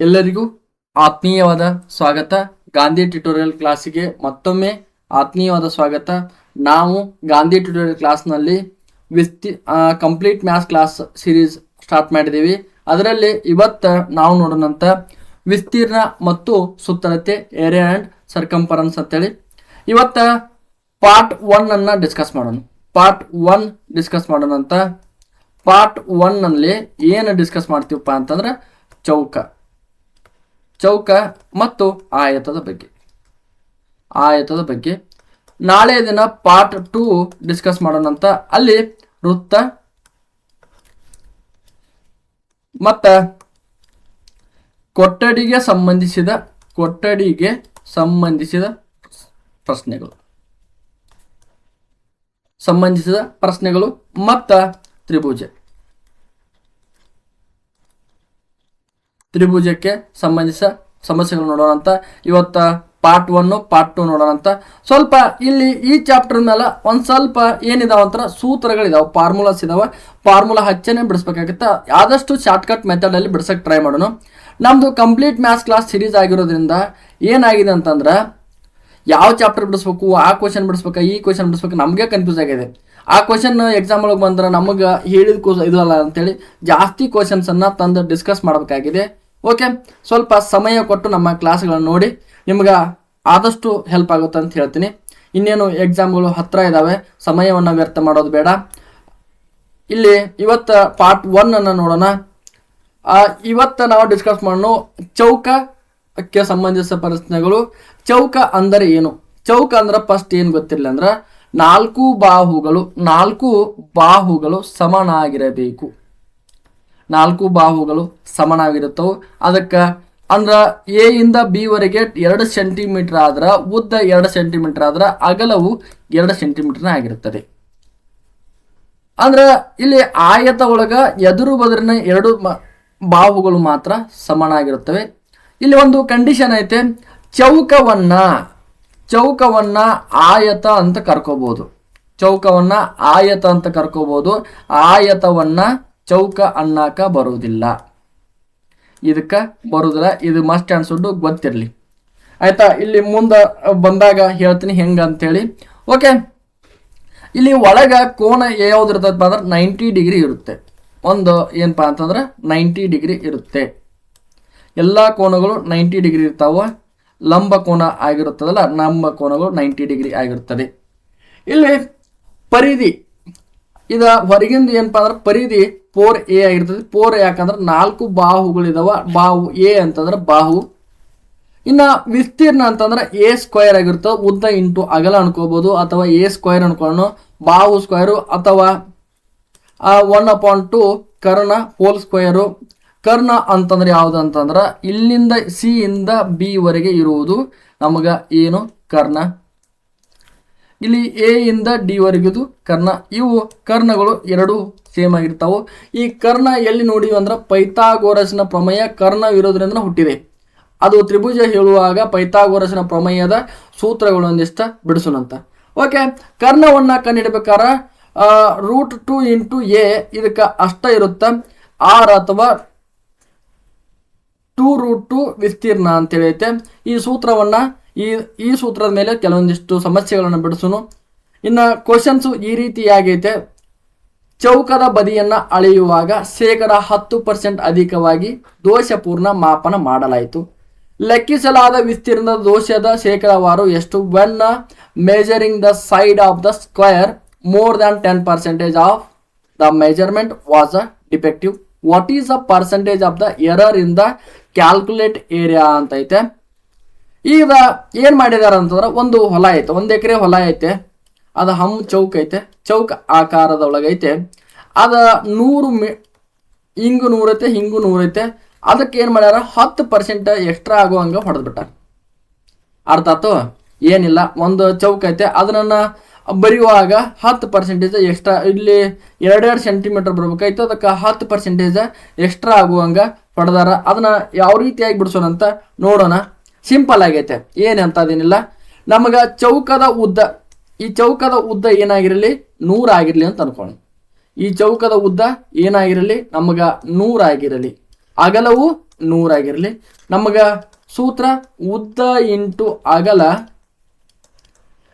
ಎಲ್ಲರಿಗೂ ಆತ್ಮೀಯವಾದ ಸ್ವಾಗತ. ಗಾಂಧಿ ಟ್ಯುಟೋರಿಯಲ್ ಕ್ಲಾಸಿಗೆ ಮತ್ತೊಮ್ಮೆ ಆತ್ಮೀಯವಾದ ಸ್ವಾಗತ. ನಾವು ಗಾಂಧಿ ಟ್ಯುಟೋರಿಯಲ್ ಕ್ಲಾಸ್ನಲ್ಲಿ complete maths class series start ಮಾಡಿದ್ದೀವಿ. ಅದರಲ್ಲಿ ಇವತ್ತು ನಾವು ನೋಡೋಣಂತ ವಿಸ್ತೀರ್ಣ ಮತ್ತು ಸುತ್ತಳತೆ, ಏರಿಯಾ ಆ್ಯಂಡ್ ಸರ್ಕಂಫರೆನ್ಸ್ ಅಂತೇಳಿ ಇವತ್ತು ಪಾರ್ಟ್ 1 ಅನ್ನು ಡಿಸ್ಕಸ್ ಮಾಡೋಣ. ಪಾರ್ಟ್ 1 ಡಿಸ್ಕಸ್ ಮಾಡೋಣಂತ. ಪಾರ್ಟ್ 1ನಲ್ಲಿ ಏನು ಡಿಸ್ಕಸ್ ಮಾಡ್ತೀವಪ್ಪ ಅಂತಂದ್ರೆ ಚೌಕ ಮತ್ತು ಆಯತದ ಬಗ್ಗೆ. ನಾಳೆ ದಿನ ಪಾರ್ಟ್ 2 ಡಿಸ್ಕಸ್ ಮಾಡೋಣಂತ. ಅಲ್ಲಿ ವೃತ್ತ ಮತ್ತು ಕೊಠಡಿಗೆ ಸಂಬಂಧಿಸಿದ ಪ್ರಶ್ನೆಗಳು ಮತ್ತು ತ್ರಿಭುಜಕ್ಕೆ ಸಂಬಂಧಿಸಿದ ಸಮಸ್ಯೆಗಳು ನೋಡೋಣ ಅಂತ. ಇವತ್ತು ಪಾರ್ಟ್ 1 ಪಾರ್ಟ್ 2 ನೋಡೋಣ ಅಂತ. ಸ್ವಲ್ಪ ಇಲ್ಲಿ ಈ ಚಾಪ್ಟರ್ ಮೇಲೆ ಒಂದು ಸ್ವಲ್ಪ ಏನಿದಾವ ಅಂತರ ಸೂತ್ರಗಳಿದಾವೆ, ಫಾರ್ಮುಲಾಸ್ ಇದಾವೆ. ಫಾರ್ಮುಲಾ ಹಚ್ಚನೆ ಬಿಡಿಸ್ಬೇಕಾಗುತ್ತೆ. ಆದಷ್ಟು ಶಾರ್ಟ್ಕಟ್ ಮೆಥಡಲ್ಲಿ ಬಿಡ್ಸಕ್ಕೆ ಟ್ರೈ ಮಾಡೋಣ. ನಮ್ಮದು ಕಂಪ್ಲೀಟ್ ಮ್ಯಾಥ್ಸ್ ಕ್ಲಾಸ್ ಸೀರೀಸ್ ಆಗಿರೋದ್ರಿಂದ ಏನಾಗಿದೆ ಅಂತಂದ್ರೆ ಯಾವ ಚಾಪ್ಟರ್ ಬಿಡಿಸ್ಬೇಕು, ಆ ಕ್ವಶನ್ ಬಿಡಿಸ್ಬೇಕು, ಈ ಕ್ವಶನ್ ಬಿಡಿಸ್ಬೇಕು, ನಮಗೆ ಕನ್ಫ್ಯೂಸ್ ಆಗಿದೆ. ಆ ಕ್ವಶನ್ ಎಕ್ಸಾಮ್ ಒಳಗೆ ಬಂದ್ರೆ ನಮಗೆ ಹೇಳಿದ ಇದು ಅಲ್ಲ ಅಂತೇಳಿ ಜಾಸ್ತಿ ಕ್ವಶನ್ಸನ್ನು ತಂದು ಡಿಸ್ಕಸ್ ಮಾಡಬೇಕಾಗಿದೆ. ಓಕೆ, ಸ್ವಲ್ಪ ಸಮಯ ಕೊಟ್ಟು ನಮ್ಮ ಕ್ಲಾಸ್ಗಳನ್ನು ನೋಡಿ, ನಿಮ್ಗೆ ಆದಷ್ಟು ಹೆಲ್ಪ್ ಆಗುತ್ತೆ ಅಂತ ಹೇಳ್ತೀನಿ. ಇನ್ನೇನು ಎಕ್ಸಾಮ್ಗಳು ಹತ್ತಿರ ಇದ್ದಾವೆ, ಸಮಯವನ್ನು ವ್ಯರ್ಥ ಮಾಡೋದು ಬೇಡ. ಇಲ್ಲಿ ಇವತ್ತು ಪಾರ್ಟ್ 1 ಅನ್ನು ನೋಡೋಣ. ಇವತ್ತು ನಾವು ಡಿಸ್ಕಸ್ ಮಾಡೋಣ ಚೌಕಕ್ಕೆ ಸಂಬಂಧಿಸಿದ ಪ್ರಶ್ನೆಗಳು. ಚೌಕ ಅಂದರೆ ಏನು? ಚೌಕ ಅಂದ್ರೆ ಫಸ್ಟ್ ಏನು ಗೊತ್ತಿರಲಿಲ್ಲ ಅಂದ್ರೆ ನಾಲ್ಕು ಬಾಹುಗಳು ಸಮನಾಗಿರಬೇಕು. 4 ಬಾಹುಗಳು ಸಮನಾಗಿರುತ್ತವೆ. ಅದಕ್ಕೆ ಅಂದ್ರೆ ಎ ಇಂದ ಬಿ ವರೆಗೆ 2 ಸೆಂಟಿಮೀಟರ್ ಆದ್ರೆ ಉದ್ದ 2 ಸೆಂಟಿಮೀಟರ್ ಆದ್ರೆ ಅಗಲವು 2 ಸೆಂಟಿಮೀಟರ್ನ ಆಗಿರುತ್ತದೆ. ಅಂದ್ರೆ ಇಲ್ಲಿ ಆಯತ ಒಳಗ ಎದುರು ಬದರಿನ 2 ಬಾಹುಗಳು ಮಾತ್ರ ಸಮನಾಗಿರುತ್ತವೆ. ಇಲ್ಲಿ ಒಂದು ಕಂಡೀಷನ್ ಐತೆ, ಚೌಕವನ್ನ ಆಯತ ಅಂತ ಕರ್ಕೋಬಹುದು. ಆಯತವನ್ನ ಚೌಕ ಅನ್ನಕ ಬರುವುದಿಲ್ಲ. ಇದಕ್ಕೆ ಬರುವುದಿಲ್ಲ. ಇದು ಮಸ್ಟ್ ಅನ್ಸುಟ್ಟು ಗೊತ್ತಿರಲಿ, ಆಯ್ತಾ? ಇಲ್ಲಿ ಮುಂದೆ ಬಂದಾಗ ಹೇಳ್ತೀನಿ ಹೆಂಗ ಅಂತೇಳಿ. ಓಕೆ, ಇಲ್ಲಿ ಒಳಗ ಕೋನ ಯಾವ್ದಿರ್ತದಪ್ಪ ಅಂದ್ರೆ 90 ಡಿಗ್ರಿ ಇರುತ್ತೆ. ಒಂದು ಏನಪ್ಪ ಅಂತಂದ್ರೆ 90 ಡಿಗ್ರಿ ಇರುತ್ತೆ. ಎಲ್ಲ ಕೋನಗಳು 90 ಡಿಗ್ರಿ ಇರ್ತಾವ. ಲಂಬ ಕೋನ ಆಗಿರುತ್ತದಲ್ಲ, ಲಂಬ ಕೋನಗಳು 90 ಡಿಗ್ರಿ ಆಗಿರುತ್ತದೆ. ಇಲ್ಲಿ ಪರಿಧಿ ಇದು ಹೊರಗಿಂದ ಏನಪ್ಪ ಅಂದ್ರೆ ಪರಿಧಿ 4a ಆಗಿರ್ತದೆ. 4 ಯಾಕಂದ್ರೆ 4 ಬಾಹುಗಳಿದಾವ. ಬಾಹು ಎ ಅಂತಂದ್ರೆ ಬಾಹು. ಇನ್ನು ವಿಸ್ತೀರ್ಣ ಅಂತಂದ್ರೆ a ಸ್ಕ್ವೇರ್ ಆಗಿರ್ತದೆ. ಉದ್ದ ಇಂಟು ಅಗಲ ಅನ್ಕೋಬಹುದು, ಅಥವಾ a ಸ್ಕ್ವೇರ್ ಅನ್ಕೊಳ್ಳೋಣ, ಬಾಹು ಸ್ಕ್ವೇರು, ಅಥವಾ 1/2 ಕರ್ಣ ಹೋಲ್ ಸ್ಕ್ವೇರು. ಕರ್ಣ ಅಂತಂದ್ರೆ ಯಾವುದು ಅಂತಂದ್ರೆ ಇಲ್ಲಿಂದ ಸಿ ಇಂದ ಬಿ ವರೆಗೆ ಇರುವುದು ನಮಗ ಏನು ಕರ್ಣ. ಇಲ್ಲಿ ಎ ಇಂದ ಡಿ ವರೆಗಿದು ಕರ್ಣ. ಇವು ಕರ್ಣಗಳು 2 ಸೇಮ್ ಆಗಿರ್ತಾವೆ. ಈ ಕರ್ಣ ಎಲ್ಲಿ ನೋಡಿವಿ ಅಂದ್ರೆ ಪೈಥಾಗೋರಸ್ನ ಪ್ರಮೇಯ ಕರ್ಣ ಇರೋದ್ರಿಂದ ಹುಟ್ಟಿದೆ. ಅದು ತ್ರಿಭುಜ ಹೇಳುವಾಗ ಪೈಥಾಗೋರಸ್ನ ಪ್ರಮೇಯದ ಸೂತ್ರಗಳು ಒಂದಿಷ್ಟ ಬಿಡಿಸೋಣಂತ. ಓಕೆ, ಕರ್ಣವನ್ನ ಕಂಡುಹಿಡಬೇಕಾದ್ರೆ √2 ಇಂಟು ಎ ಇದಕ್ಕೆ ಅಷ್ಟ ಇರುತ್ತೆ. ಆರ್ ಅಥವಾ 2√2 ವಿಸ್ತೀರ್ಣ ಅಂತೇಳಿ ಐತೆ. ಈ ಸೂತ್ರವನ್ನ ಈ ಸೂತ್ರದ ಮೇಲೆ ಕೆಲವೊಂದಿಷ್ಟು ಸಮಸ್ಯೆಗಳನ್ನು ಬಿಡಿಸೋನು. ಇನ್ನು ಕ್ವಶನ್ಸು ಈ ರೀತಿಯಾಗೈತೆ. ಚೌಕದ ಬದಿಯನ್ನ ಅಳೆಯುವಾಗ 10% ಅಧಿಕವಾಗಿ ದೋಷಪೂರ್ಣ ಮಾಪನ ಮಾಡಲಾಯಿತು. ಲೆಕ್ಕಿಸಲಾದ ವಿಸ್ತೀರ್ಣದ ದೋಷದ ಶೇಕಡಾವಾರು ಎಷ್ಟು? When measuring the side of the square more than 10% of the measurement was a defective. What is the percentage of the error in the calculate area ಅಂತ ಐತೆ. ಈಗ ಏನ್ ಮಾಡಿದಾರೆ ಅಂತಂದ್ರೆ ಒಂದು ಹೊಲ ಐತೆ, 1 ಎಕರೆ ಹೊಲ ಐತೆ. ಅದು ಚೌಕ ಐತೆ, ಚೌಕ ಆಕಾರದ ಒಳಗೈತೆ. ಅದ 100 ಹಿಂಗು 100 ಐತೆ, ಹಿಂಗು 100 ಐತೆ. ಅದಕ್ಕೆ ಏನ್ ಮಾಡ್ಯಾರ 10% ಎಕ್ಸ್ಟ್ರಾ ಆಗುವಂಗ ಹೊಡೆದ್ಬಿಟ್ಟಾರ. ಅರ್ಥ ಆಯ್ತು? ಏನಿಲ್ಲ, ಒಂದು ಚೌಕ ಐತೆ, ಅದನ್ನ ಬರೆಯುವಾಗ 10% ಎಕ್ಸ್ಟ್ರಾ, ಇಲ್ಲಿ 2 ಸೆಂಟಿಮೀಟರ್ ಬರ್ಬೇಕಾಯ್ತು, ಅದಕ್ಕೆ 10% ಎಕ್ಸ್ಟ್ರಾ ಆಗುವಂಗ ಹೊಡೆದಾರ. ಅದನ್ನ ಯಾವ ರೀತಿಯಾಗಿ ಬಿಡಿಸೋಣ ಅಂತ ನೋಡೋಣ. ಸಿಂಪಲ್ ಆಗೈತೆ, ಏನಂತ ಅದೇನಿಲ್ಲ. ನಮಗೆ ಈ ಚೌಕದ ಉದ್ದ ಏನಾಗಿರಲಿ 100 ಆಗಿರಲಿ ಅಂತ ಅನ್ಕೊಳ್ಳಿ. ಈ ಚೌಕದ ಉದ್ದ ಏನಾಗಿರಲಿ ನಮಗೆ 100 ಆಗಿರಲಿ. ಅಗಲವು 100 ಆಗಿರಲಿ. ನಮಗ ಸೂತ್ರ ಉದ್ದ ಇಂಟು ಅಗಲ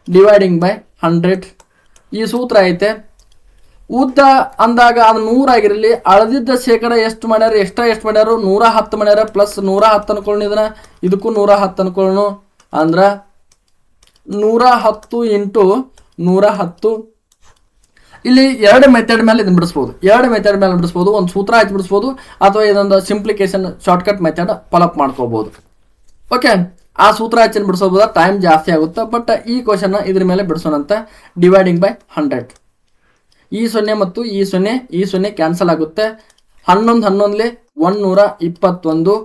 ಡಿವೈಡಿಂಗ್ ಬೈ 100 ಈ ಸೂತ್ರ ಐತೆ. ಉದ್ದ ಅಂದಾಗ ಅದು 100 ಆಗಿರಲಿ. ಅಳದಿದ್ದ ಶೇಕಡ ಎಷ್ಟು ಮಾಡ್ಯಾರ, ಎಷ್ಟು ಮಾಡ್ಯಾರು, 110 ಮಾಡ್ಯಾರ. ಪ್ಲಸ್ 110 ಅನ್ಕೊಳ್ಳೋಣ, ಇದನ್ನ ಇದಕ್ಕೂ 110 ಅನ್ಕೊಳ್ಳೋಣ. ಅಂದ್ರೆ 110 ಇಂಟು 110. ಇಲ್ಲಿ ಎರಡು ಮೆಥಡ್ ಮೇಲೆ ಇದನ್ನ ಬಿಡಿಸ್ಬೋದು. ಒಂದು ಸೂತ್ರ ಹಚ್ಚಿ ಬಿಡಿಸ್ಬೋದು, ಅಥವಾ ಇದೊಂದು ಸಿಂಪ್ಲಿಕೇಶನ್ ಶಾರ್ಟ್ಕಟ್ ಮೆಥಡ್ ಫಾಲೋಅಪ್ ಮಾಡ್ಕೋಬಹುದು. ಓಕೆ, ಆ ಸೂತ್ರ ಹಚ್ಚಿ ಬಿಡಿಸೋಬೋದ, ಟೈಮ್ ಜಾಸ್ತಿ ಆಗುತ್ತೆ. ಬಟ್ ಈ ಕ್ವಶನ್ ಇದ್ರ ಮೇಲೆ ಬಿಡಿಸೋಣಂತ. Dividing by 100. ಈ 0 ಮತ್ತು ಈ 0 ಕ್ಯಾನ್ಸಲ್ ಆಗುತ್ತೆ. 11 121.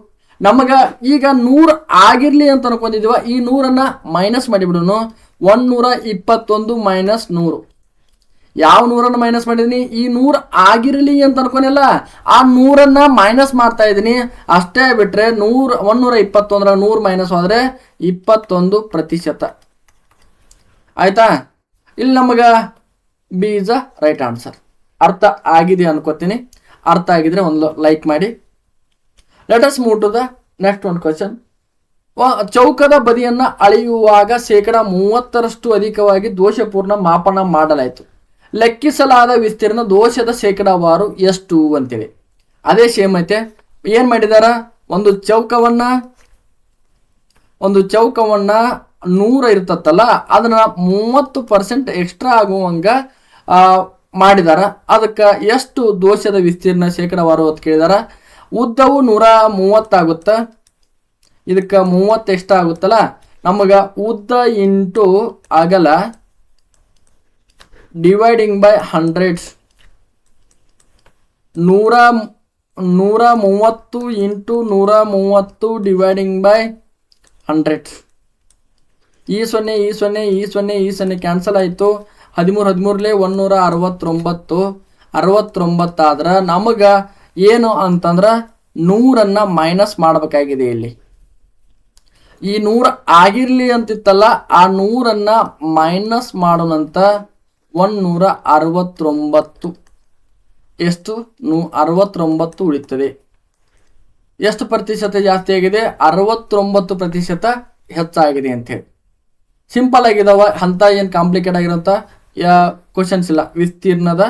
ನಮಗ ಈಗ 100 ಆಗಿರ್ಲಿ ಅಂತ ಅನ್ಕೊಂಡಿದೀವ. ಈ 100 ಮೈನಸ್ ಮಾಡಿಬಿಡೋನು. 121 ಮೈನಸ್ 100. ಯಾವ 100 ಮೈನಸ್ ಮಾಡಿದೀನಿ, ಈ 100 ಆಗಿರಲಿ ಅಂತ ಅನ್ಕೊನಿಲ್ಲ, ಆ 100 ಮೈನಸ್ ಮಾಡ್ತಾ ಇದ್ದೀನಿ ಅಷ್ಟೇ. ಬಿಟ್ರೆ 121 100 ಮೈನಸ್ ಹೋದ್ರೆ 21%. ಆಯ್ತಾ? ಇಲ್ಲಿ ನಮಗ B is a right answer. ಅರ್ಥ ಆಗಿದೆ ಅನ್ಕೋತೀನಿ. ಅರ್ಥ ಆಗಿದ್ರೆ ಒಂದು ಲೈಕ್ ಮಾಡಿ. Let us move to the next ಒಂದು ಕ್ವಶನ್. ಚೌಕದ ಬದಿಯನ್ನ ಅಳೆಯುವಾಗ ಶೇಕಡ 30ರಷ್ಟು ಅಧಿಕವಾಗಿ ದೋಷಪೂರ್ಣ ಮಾಪನ ಮಾಡಲಾಯಿತು. ಲೆಕ್ಕಿಸಲಾದ ವಿಸ್ತೀರ್ಣ ದೋಷದ ಶೇಕಡಾವಾರು ಎಷ್ಟು ಅಂತೇಳಿ. ಅದೇ ಸೇಮ್ ಐತೆ. ಏನ್ ಮಾಡಿದಾರ, ಒಂದು ಚೌಕವನ್ನ 100 ಇರ್ತತ್ತಲ್ಲ, ಅದನ್ನ 30% ಎಕ್ಸ್ಟ್ರಾ ಆಗುವಂಗ ಮಾಡಿದಾರ. ಅದಕ್ಕೆ ಎಷ್ಟು ದೋಷದ ವಿಸ್ತೀರ್ಣ ಶೇಕಡಾವಾರು ಅಂತ ಕೇಳಿದಾರ. ಉದ್ದವು 130 ಆಗುತ್ತ. ಇದಕ್ಕೆ 30 ಎಷ್ಟ ಆಗುತ್ತಲ್ಲ, ನಮಗ ಉದ್ದ ಇಂಟು ಅಗಲ dividing by 100. 130 into 130 dividing by 100. ಈ 0 ಕ್ಯಾನ್ಸಲ್ ಆಯಿತು. 13 169 ಆದ್ರೆ ನಮಗ ಏನು ಅಂತಂದ್ರೆ 100 ಮೈನಸ್ ಮಾಡಬೇಕಾಗಿದೆ. ಇಲ್ಲಿ ಈ 100 ಆಗಿರ್ಲಿ ಅಂತಿತ್ತಲ್ಲ, ಆ 100 ಮೈನಸ್ ಮಾಡೋಣಂತ. 169 ಎಷ್ಟು 69 ಉಳಿತದೆ. ಎಷ್ಟು ಪ್ರತಿಶತ ಜಾಸ್ತಿ ಆಗಿದೆ, 69% ಹೆಚ್ಚಾಗಿದೆ ಅಂತೇಳಿ. ಸಿಂಪಲ್ ಆಗಿದಾವ, ಅಂತ ಏನು ಕಾಂಪ್ಲಿಕೇಟ್ ಆಗಿರೋಂಥ ಕ್ವಶನ್ಸ್ ಇಲ್ಲ. ವಿಸ್ತೀರ್ಣದ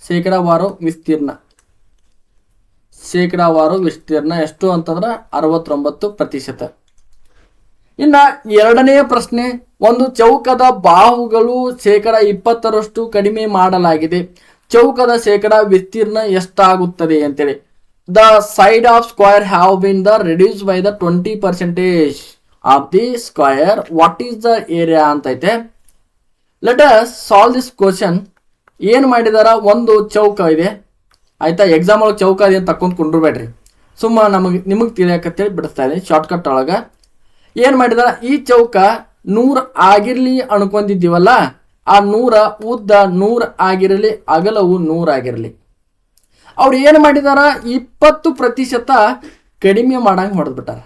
ಶೇಕಡಾವಾರು ವಿಸ್ತೀರ್ಣ ಎಷ್ಟು ಅಂತಂದ್ರೆ 69%. ಇನ್ನ ಎರಡನೆಯ ಪ್ರಶ್ನೆ, ಒಂದು ಚೌಕದ ಬಾಹುಗಳು ಶೇಕಡ 20ರಷ್ಟು ಕಡಿಮೆ ಮಾಡಲಾಗಿದೆ. ಚೌಕದ ಶೇಕಡ ವಿಸ್ತೀರ್ಣ ಎಷ್ಟಾಗುತ್ತದೆ ಅಂತೇಳಿ. The side of square have been the reduce by the 20% of the square. What is the area ಅಂತೈತೆ. Let us solve this question. ಏನು ಮಾಡಿದಾರ, ಒಂದು ಚೌಕ ಇದೆ ಆಯ್ತಾ. ಎಕ್ಸಾಮ್ ಒಳಗೆ ಚೌಕ ಇದೆ ಅಂತ ತಕ್ಕೊಂಡ್ ಕೊಂಡ್ರಬೇಡ್ರಿ, ಸುಮ್ಮ ನಿಮಗೆ ತಿಳಿಯಕತ್ತೇಳಿ ಬಿಡಿಸ್ತಾ ಇದೆ ಶಾರ್ಟ್ಕಟ್ ಒಳಗ. ಏನ್ ಮಾಡಿದಾರ, ಈ ಚೌಕ 100 ಆಗಿರ್ಲಿ ಅನ್ಕೊಂಡಿದ್ದೀವಲ್ಲ, ಆ 100 ಉದ್ದ 100 ಆಗಿರಲಿ, ಅಗಲವು 100 ಆಗಿರಲಿ. ಅವ್ರು ಏನು ಮಾಡಿದಾರ, 20% ಕಡಿಮೆ ಮಾಡಂಗೆ ಹೊಡೆದ್ಬಿಟ್ಟಾರ.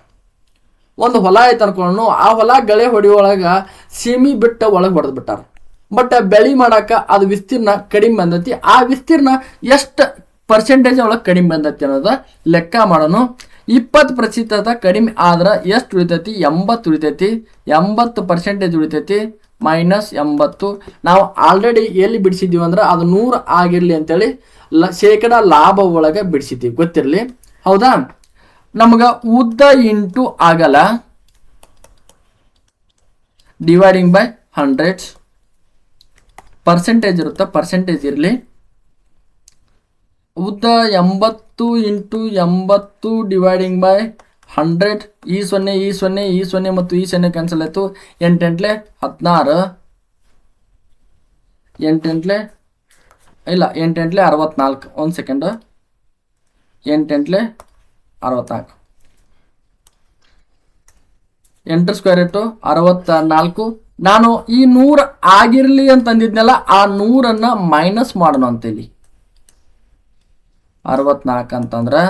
ಒಂದು ಹೊಲ ಆಯ್ತು ಅನ್ಕೊಳ್ಳೋಣ, ಆ ಹೊಲ ಗಳೆ ಹೊಡಿಯೊಳಗ ಸೀಮಿ ಬಿಟ್ಟ ಒಳಗೆ ಹೊಡೆದ್ಬಿಟ್ಟಾರ. ಬಟ್ ಬೆಳಿ ಮಾಡಾಕ ಅದು ವಿಸ್ತೀರ್ಣ ಕಡಿಮೆ ಬಂದೈತಿ. ಆ ವಿಸ್ತೀರ್ಣ ಎಷ್ಟು ಪರ್ಸೆಂಟೇಜ್ ಒಳಗೆ ಕಡಿಮೆ ಬಂದೈತಿ ಅನ್ನೋದ ಲೆಕ್ಕ ಮಾಡೋಣ. 20% ಕಡಿಮೆ ಆದ್ರೆ ಎಷ್ಟು ಉಳಿತೈತಿ, 80 ಉಳಿತೈತಿ. 80% ಉಳಿತೈತಿ ಮೈನಸ್ 80. ನಾವು ಆಲ್ರೆಡಿ ಎಲ್ಲಿ ಬಿಡಿಸಿದ್ದೀವಿ ಅಂದ್ರೆ ಅದು 100 ಆಗಿರ್ಲಿ ಅಂತೇಳಿ ಶೇಕಡ ಲಾಭ ಒಳಗೆ ಬಿಡಿಸಿದ್ದೀವಿ, ಗೊತ್ತಿರಲಿ. ಹೌದಾ? ನಮಗ ಉದ್ದ ಇಂಟು ಅಗಲ ಡಿವೈಡಿಂಗ್ ಬೈ 100. ಪರ್ಸೆಂಟೇಜ್ ಇರುತ್ತೆ, ಪರ್ಸೆಂಟೇಜ್ ಇರಲಿ. ಉದ್ದ 80 ಇಂಟು 80 ಡಿವೈಡಿಂಗ್ ಬೈ 100. ಈ 0 ಮತ್ತು ಈ 0 ಕ್ಯಾನ್ಸಲ್ ಆಯಿತು. 8 8 16, 8 8 ಇಲ್ಲ 8 8 64. ಒಂದು ಸೆಕೆಂಡ್, 8 8 64. 8 ಸ್ಕ್ವೇರ್ ಇಟ್ಟು 64. ನಾನು ಈ 100 ಆಗಿರ್ಲಿ ಅಂತ ಅಂದಿದ್ನಲ್ಲ, ಆ 100 ಮೈನಸ್ ಮಾಡೋಣ ಅಂತ. ಇಲ್ಲಿ 64 ಅಂತಂದ್ರೆ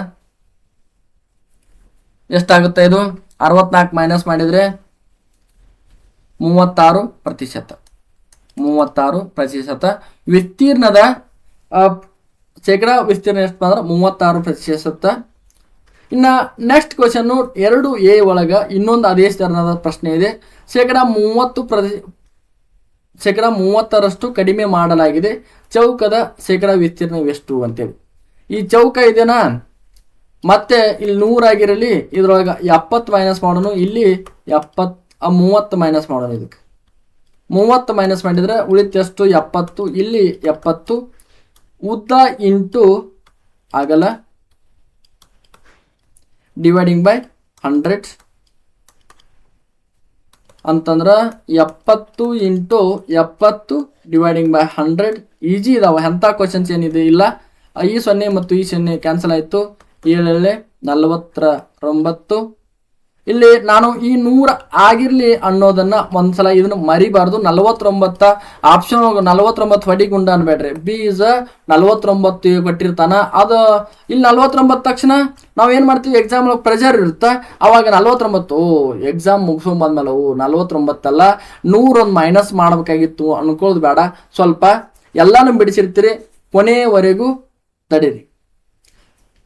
ಎಷ್ಟಾಗುತ್ತೆ, ಇದು 64 ಮೈನಸ್ ಮಾಡಿದ್ರೆ 36%. 36%. ವಿಸ್ತೀರ್ಣದ ಶೇಕಡ ವಿಸ್ತೀರ್ಣ ಎಷ್ಟು ಅಂದ್ರೆ 36%. ಇನ್ನು ನೆಕ್ಸ್ಟ್ ಕ್ವಶನ್ 2A ಒಳಗ ಇನ್ನೊಂದು ಅದೇ ತರಹದ ಪ್ರಶ್ನೆ ಇದೆ. ಶೇಕಡ 30ರಷ್ಟು ಕಡಿಮೆ ಮಾಡಲಾಗಿದೆ, ಚೌಕದ ಶೇಕಡ ವಿಸ್ತೀರ್ಣವೆಷ್ಟು ಅಂತೇಳಿ. ಈ ಚೌಕ ಇದೆನಾ, ಮತ್ತೆ ಇಲ್ಲಿ 100 ಆಗಿರಲಿ, ಇದ್ರೊಳಗೆ 70 ಮೈನಸ್ ಮಾಡೋಣ, ಇಲ್ಲಿ 30 ಮೈನಸ್ ಮಾಡೋಣ. ಇದಕ್ಕೆ 30 ಮೈನಸ್ ಮಾಡಿದರೆ ಉಳಿತೆಷ್ಟು 70, ಇಲ್ಲಿ 70 ಉದ್ದ ಇಂಟು ಆಗಲ್ಲ ಡಿವೈಡಿಂಗ್ ಬೈ 100 ಅಂತಂದ್ರೆ 70 ಇಂಟು 70 ಡಿವೈಡಿಂಗ್ ಬೈ 100. ಈಜಿ ಇದಾವೆ, ಎಂಥ ಕ್ವಶನ್ಸ್ ಏನಿದೆ ಇಲ್ಲ. ಈ 0 ಮತ್ತು ಈ 0 ಕ್ಯಾನ್ಸಲ್ ಆಯಿತು, 7 49. ಇಲ್ಲಿ ನಾನು ಈ 100 ಆಗಿರಲಿ ಅನ್ನೋದನ್ನ ಒಂದ್ಸಲ ಇದನ್ನು ಮರಿಬಾರ್ದು. 49 ಆಪ್ಷನ್ 49 ಹೊಡಿಗುಂಡ ಅನ್ಬೇಡ್ರಿ. ಬಿ ಇಸ್ 49 ಕೊಟ್ಟಿರ್ತಾನ, ಅದು ಇಲ್ಲಿ 49 ತಕ್ಷಣ ನಾವೇನು ಮಾಡ್ತೀವಿ, ಎಕ್ಸಾಮ್ ಪ್ರೆಷರ್ ಇರುತ್ತೆ, ಅವಾಗ 49 ಎಕ್ಸಾಮ್ ಮುಗಿಸ್ಕೊಂಬಂದ್ಮೇಲೆ 49 ಅಲ್ಲ 100 ಮೈನಸ್ ಮಾಡಬೇಕಾಗಿತ್ತು ಅನ್ಕೊಳ್ಳೋದು ಬೇಡ. ಸ್ವಲ್ಪ ಎಲ್ಲಾನು ಬಿಡಿಸಿರ್ತೀರಿ, ಕೊನೆಯವರೆಗೂ ತಡೀರಿ.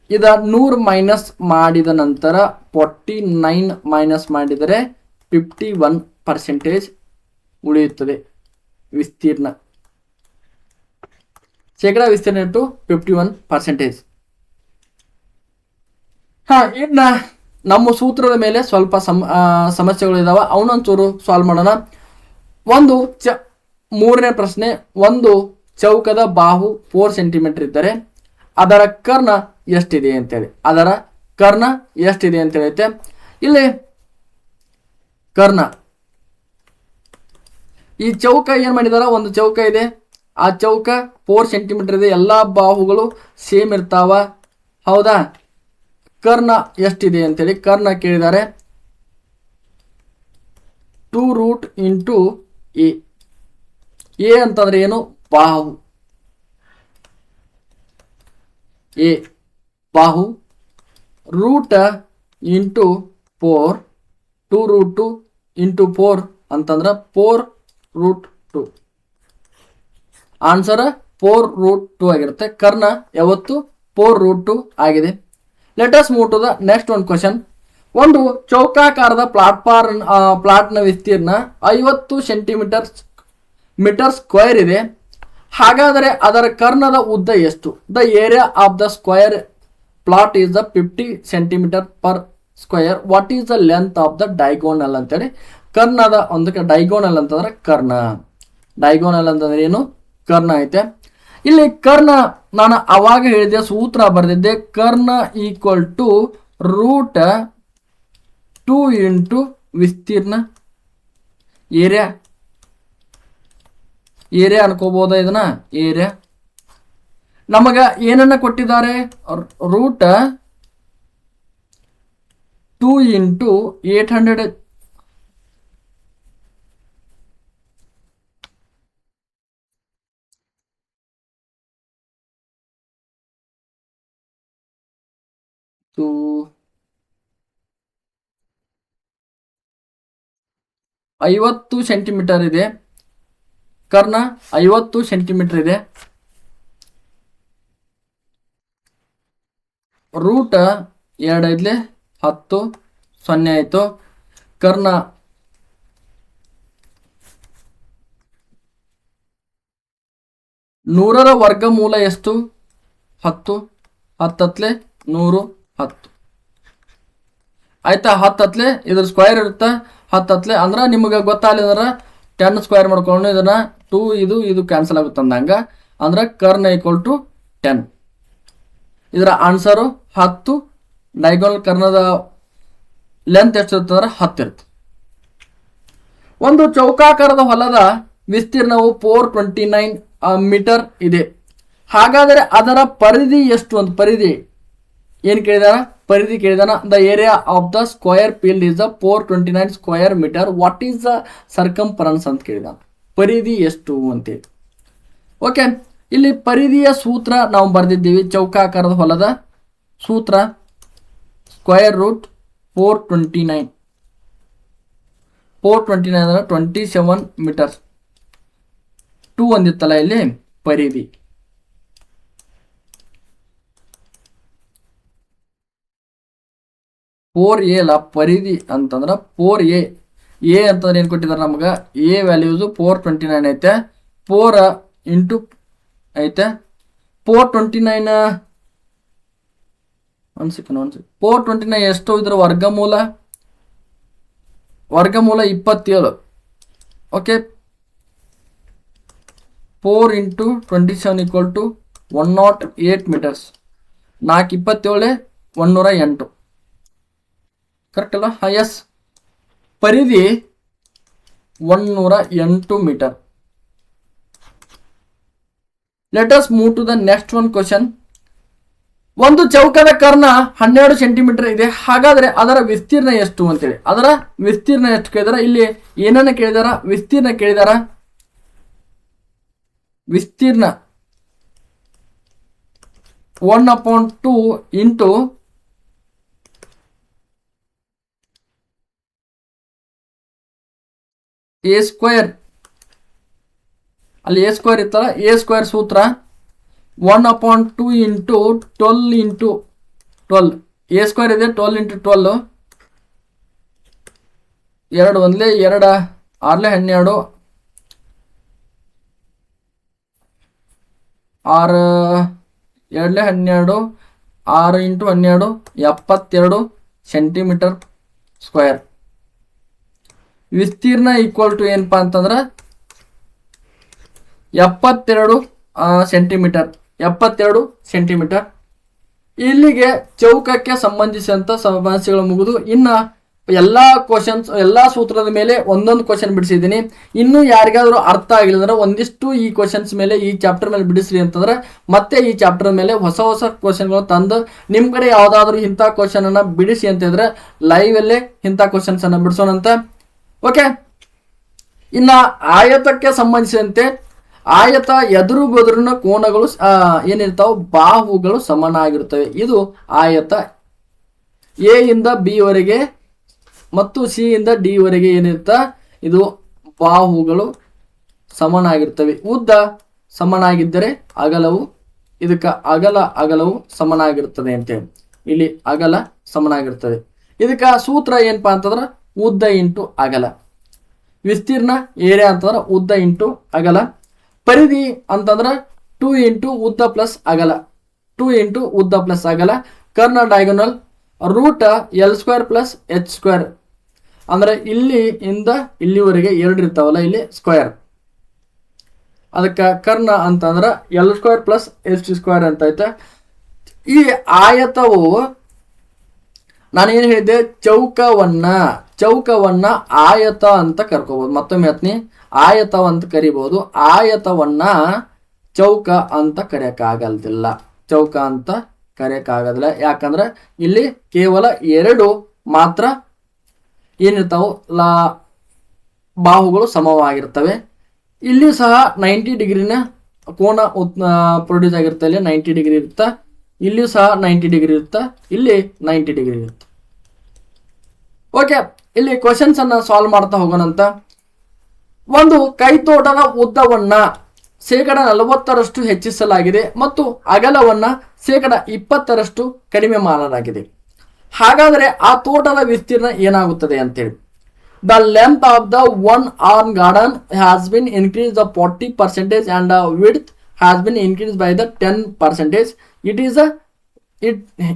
ಇದ 100 ಮೈನಸ್ ಮಾಡಿದ ನಂತರ 49 ಮೈನಸ್ ಮಾಡಿದರೆ 51% ಉಳಿಯುತ್ತದೆ ವಿಸ್ತೀರ್ಣ. ಶೇಕಡ ವಿಸ್ತೀರ್ಣ ಇಟ್ಟು 51%. ಇನ್ನು ನಮ್ಮ ಸೂತ್ರದ ಮೇಲೆ ಸ್ವಲ್ಪ ಸಮಸ್ಯೆಗಳು ಇದಾವೆ, ಅವನೊಂಚೂರು ಸಾಲ್ವ್ ಮಾಡೋಣ. ಮೂರನೇ ಪ್ರಶ್ನೆ, ಒಂದು ಚೌಕದ ಬಾಹು 4 ಸೆಂಟಿಮೀಟರ್ ಇದ್ದರೆ ಅದರ ಕರ್ಣ ಎಷ್ಟಿದೆ ಅಂತೇಳಿ. ಐತೆ ಇಲ್ಲಿ ಕರ್ಣ. ಈ ಚೌಕ ಏನ್ ಮಾಡಿದಾರ, ಒಂದು ಚೌಕ ಇದೆ, ಆ ಚೌಕ 4 ಸೆಂಟಿಮೀಟರ್ ಇದೆ, ಎಲ್ಲಾ ಬಾಹುಗಳು ಸೇಮ್ ಇರ್ತಾವ, ಹೌದಾ. ಕರ್ಣ ಎಷ್ಟಿದೆ ಅಂತೇಳಿ ಕರ್ಣ ಕೇಳಿದ್ದಾರೆ. 2 ಇಂಟು ಎ ಅಂತಂದ್ರೆ ಏನು, ಬಾಹು. ಎ ಬಾಹು, ರೂಟ್ ಇಂಟು 4, 2√2 ಇಂಟು 4 ಅಂತಂದ್ರೆ 4√2. ಆನ್ಸರ್ 4√2 ಆಗಿರುತ್ತೆ. ಕರ್ಣ ಯಾವತ್ತು 4√2 ಆಗಿದೆ. Let us move to the next ಒಂದು ಕ್ವಶನ್. ಒಂದು ಚೌಕಾಕಾರದ ಪ್ಲಾಟ್ನ ವಿಸ್ತೀರ್ಣ 50 ಸೆಂಟಿಮೀಟರ್ ಸ್ಕ್ವೇರ್ ಇದೆ. ಹಾಗಾದರೆ ಅದರ ಕರ್ಣದ ಉದ್ದ ಎಷ್ಟು? The area of the square plot is the 50 centimetre per square. What is the length of the diagonal ಅಂತೇಳಿ. ಕರ್ಣದ ಒಂದಕ್ಕೆ ಡೈಗೋನಲ್ ಅಂತಂದ್ರೆ ಕರ್ಣ. ಡೈಗೋನಲ್ ಅಂತಂದ್ರೆ ಏನು, ಕರ್ಣ ಐತೆ. ಇಲ್ಲಿ ಕರ್ಣ ನಾನು ಅವಾಗ ಹೇಳಿದೆ, ಸೂತ್ರ ಬರೆದಿದ್ದೆ, ಕರ್ಣ ಈಕ್ವಲ್ ಟು √2 ಇಂಟು ವಿಸ್ತೀರ್ಣ. ಏರಿಯಾ ಅನ್ಕೋಬಹುದಾ ಇದನ್ನ, ಏರಿಯಾ. ನಮಗ ಏನನ್ನ ಕೊಟ್ಟಿದ್ದಾರೆ, √2 ಇಂಟು 800. ಐವತ್ತು ಸೆಂಟಿಮೀಟರ್ ಇದೆ, ಕರ್ಣ 50 ಸೆಂಟಿಮೀಟರ್ ಇದೆ. ರೂಟ್ 2 10 0 ಆಯಿತು. ಕರ್ಣ 100ರ ವರ್ಗಮೂಲ ಎಷ್ಟು, 10. 10 100 10 ಆಯ್ತಾ. 10 ಇದ್ರ ಸ್ಕ್ವೇರ್ ಇರುತ್ತೆ. 10 ಅಂದ್ರೆ ನಿಮಗೆ ಗೊತ್ತಾಗಲಿಲ್ಲ 10 ಸ್ಕ್ವೇರ್ ಮಾಡ್ಕೊಂಡು ಇದನ್ನ 2 ಇದು ಕ್ಯಾನ್ಸಲ್ ಆಗುತ್ತೆ ಅಂದಂಗ. ಅಂದ್ರೆ ಕರ್ಣ ಈಕ್ವಲ್ ಟು 10. ಇದರ ಆನ್ಸರು 10. ಡೈಗೋನಲ್ ಕರ್ಣದ ಲೆಂತ್ ಎಷ್ಟು ಇರುತ್ತೆ ಅಂದ್ರೆ 10 ಇರುತ್ತೆ. ಒಂದು ಚೌಕಾಕಾರದ ಹೊಲದ ವಿಸ್ತೀರ್ಣವು 429 ಮೀಟರ್ ಇದೆ. ಹಾಗಾದರೆ ಅದರ ಪರಿಧಿ ಎಷ್ಟು ಅಂತ, ಪರಿಧಿ ಏನು ಕೇಳಿದಾರ, ಪರಿಧಿ ಕೇಳಿದಾನ. The area of the square field is the 429 square meter. What is the circumference ಅಂತ ಕೇಳಿದಾನ. ಪರಿಧಿ ಎಷ್ಟು ಅಂತೇಳಿ. ಓಕೆ, ಇಲ್ಲಿ ಪರಿಧಿಯ ಸೂತ್ರ ನಾವು ಬರೆದಿದ್ದೀವಿ. ಚೌಕಾಕಾರದ ಹೊಲದ ಸೂತ್ರ ಸ್ಕ್ವೇರ್ ರೂಟ್ 429 ಅಂದ್ರೆ 27 ಮೀಟರ್. 2 ಒಂದಿತ್ತಲ್ಲ ಇಲ್ಲಿ ಪರಿಧಿ. 4a ಅಲ್ಲ, ಪರಿಧಿ ಅಂತಂದ್ರೆ 4a. ಎ ಅಂತಂದ್ರೆ ಏನು ಕೊಟ್ಟಿದ್ದಾರೆ ನಮ್ಗೆ, ಎ ವ್ಯಾಲ್ಯೂಸು 429 ಐತೆ. 4 ಇಂಟು ಐತೆ 429. 429 ಎಷ್ಟು ಇದ್ರ ವರ್ಗಮೂಲ 27. Okay, 4 into 27 equal to 108 meters. 427 108 correct ಅಲ್ಲ? ಎಸ್, ಪರಿಧಿ 108 meter. Let us move to the next one question. ಒಂದು ಚೌಕದ ಕರ್ಣ 12 ಸೆಂಟಿಮೀಟರ್ ಇದೆ, ಹಾಗಾದ್ರೆ ಅದರ ವಿಸ್ತೀರ್ಣ ಎಷ್ಟು ಅಂತೇಳಿ. ಅದರ ವಿಸ್ತೀರ್ಣ ಎಷ್ಟು ಕೇಳಿದಾರ, ಇಲ್ಲಿ ಏನನ್ನ ಕೇಳಿದಾರ, ವಿಸ್ತೀರ್ಣ ಕೇಳಿದಾರ. ವಿಸ್ತೀರ್ಣ 1/2 ಇಂಟು ಎ ಸ್ಕ್ವೇರ್. ಅಲ್ಲಿ ಎ ಸ್ಕ್ವೇರ್ ಇತ್ತಲ್ಲ, ಎ ಸ್ಕ್ವೇರ್ ಸೂತ್ರ 1/2 ಇಂಟು 12 ಇಂಟು 12. ಎ ಸ್ಕ್ವೇರ್ ಇದೆ, 12 ಇಂಟು 12. 2 1 2 6 12 6 2 12 6 into 12 72 centimetre square. ವಿಸ್ತೀರ್ಣ ಈಕ್ವಲ್ ಟು ಏನಪ್ಪಾ ಅಂತಂದ್ರೆ 72 ಸೆಂಟಿಮೀಟರ್. 72 ಸೆಂಟಿಮೀಟರ್. ಇಲ್ಲಿಗೆ ಚೌಕಕ್ಕೆ ಸಂಬಂಧಿಸಿದಂಥ ಸಮಸ್ಯೆಗಳು ಮುಗಿದು, ಇನ್ನು ಎಲ್ಲ ಕ್ವಶನ್ಸ್, ಎಲ್ಲ ಸೂತ್ರದ ಮೇಲೆ ಒಂದೊಂದು ಕ್ವಶನ್ ಬಿಡಿಸಿದ್ದೀನಿ. ಇನ್ನೂ ಯಾರಿಗಾದ್ರೂ ಅರ್ಥ ಆಗಿಲ್ಲ ಅಂದ್ರೆ ಒಂದಿಷ್ಟು ಈ ಕ್ವಶನ್ಸ್ ಮೇಲೆ, ಈ ಚಾಪ್ಟರ್ ಮೇಲೆ ಬಿಡಿಸ್ರಿ ಅಂತಂದ್ರೆ ಮತ್ತೆ ಈ ಚಾಪ್ಟರ್ ಮೇಲೆ ಹೊಸ ಹೊಸ ಕ್ವಶನ್ಗಳು ತಂದು ನಿಮ್ಮ ಕಡೆ ಯಾವುದಾದ್ರೂ ಇಂಥ ಕ್ವಶನ್ ಅನ್ನ ಬಿಡಿಸಿ ಅಂತಿದ್ರೆ ಲೈವಲ್ಲೇ ಇಂಥ ಕ್ವಶನ್ಸ್ ಅನ್ನ ಬಿಡಿಸೋಣಂತ. ಓಕೆ, ಇನ್ನು ಆಯತಕ್ಕೆ ಸಂಬಂಧಿಸಿದಂತೆ ಆಯತ ಎದುರು ಬದುರಿನ ಕೋನಗಳು ಏನಿರ್ತಾವೆ, ಬಾಹುಗಳು ಸಮನಾಗಿರುತ್ತವೆ. ಇದು ಆಯತ. ಎ ಇಂದ ಬಿ ವರೆಗೆ ಮತ್ತು ಸಿ ಇಂದ ಡಿ ವರೆಗೆ ಏನಿರ್ತ, ಇದು ಬಾಹುಗಳು ಸಮನಾಗಿರ್ತವೆ. ಉದ್ದ ಸಮನಾಗಿದ್ದರೆ ಅಗಲವು, ಇದಕ್ಕೆ ಅಗಲವು ಸಮನಾಗಿರ್ತದೆ ಅಂತೇಳಿ. ಇಲ್ಲಿ ಅಗಲ ಸಮನಾಗಿರ್ತದೆ. ಇದಕ್ಕೆ ಸೂತ್ರ ಏನಪ್ಪಾ ಅಂತಂದ್ರೆ ಉದ್ದ ಇಂಟು ಅಗಲ. ವಿಸ್ತೀರ್ಣ ಏರಿಯಾ ಅಂತಂದ್ರೆ ಉದ್ದ ಇಂಟು ಅಗಲ. ಪರಿಧಿ ಅಂತಂದ್ರೆ 2 ಇಂಟು ಉದ್ದ ಪ್ಲಸ್ ಅಗಲ. 2 ಇಂಟು ಉದ್ದ ಪ್ಲಸ್ ಅಗಲ. ಕರ್ಣ diagonal root L² plus H². ಅಂದ್ರೆ ಇಲ್ಲಿ ಇಂದ ಇಲ್ಲಿವರೆಗೆ 2 ಇರ್ತಾವಲ್ಲ, ಇಲ್ಲಿ ಸ್ಕ್ವೇರ್. ಅದಕ್ಕೆ ಕರ್ಣ ಅಂತಂದ್ರೆ L² ಪ್ಲಸ್ H² ಅಂತ ಐತೆ. ಈ ಆಯತವು ನಾನೇನು ಹೇಳಿದ್ದೆ, ಚೌಕವನ್ನ ಆಯತ ಅಂತ ಕರ್ಕೋಬಹುದು. ಮತ್ತೊಮ್ಮೆ ಹೇಳ್ತೀನಿ, ಆಯತ ಅಂತ ಕರಿಬಹುದು. ಆಯತವನ್ನ ಚೌಕ ಅಂತ ಕರೆಯಕ್ಕಾಗಲ್ದಿಲ್ಲ. ಚೌಕ ಅಂತ ಕರೆಯಕ್ಕಾಗೋದಿಲ್ಲ. ಯಾಕಂದ್ರೆ ಇಲ್ಲಿ ಕೇವಲ 2 ಮಾತ್ರ ಏನಿರ್ತಾವು, ಬಾಹುಗಳು ಸಮವಾಗಿರ್ತವೆ. ಇಲ್ಲಿ ಸಹ 90 ಡಿಗ್ರಿನ ಕೋನ ಪ್ರೊಡ್ಯೂಸ್ ಆಗಿರುತ್ತೆ. ಇಲ್ಲಿ 90 ಡಿಗ್ರಿ ಇರುತ್ತೆ, ಇಲ್ಲಿಯೂ ಸಹ 90 ಡಿಗ್ರಿ ಇರುತ್ತೆ, ಇಲ್ಲಿ 90 ಡಿಗ್ರಿ ಇರುತ್ತೆ. ಓಕೆ, ಇಲ್ಲಿ ಕ್ವಶನ್ಸ್ ಅನ್ನ ಸಾಲ್ವ್ ಮಾಡ್ತಾ ಹೋಗೋಣಂತ. ಒಂದು ಕೈತೋಟದ ಉದ್ದವನ್ನ 40% ಹೆಚ್ಚಿಸಲಾಗಿದೆ ಮತ್ತು ಅಗಲವನ್ನ 20% ಕಡಿಮೆ ಮಾಡಲಾಗಿದೆ. ಹಾಗಾದರೆ ಆ ತೋಟದ ವಿಸ್ತೀರ್ಣ ಏನಾಗುತ್ತದೆ ಅಂತೇಳಿ. The length of the one arm garden has been increase the 40% and width has bin increase by the 10%.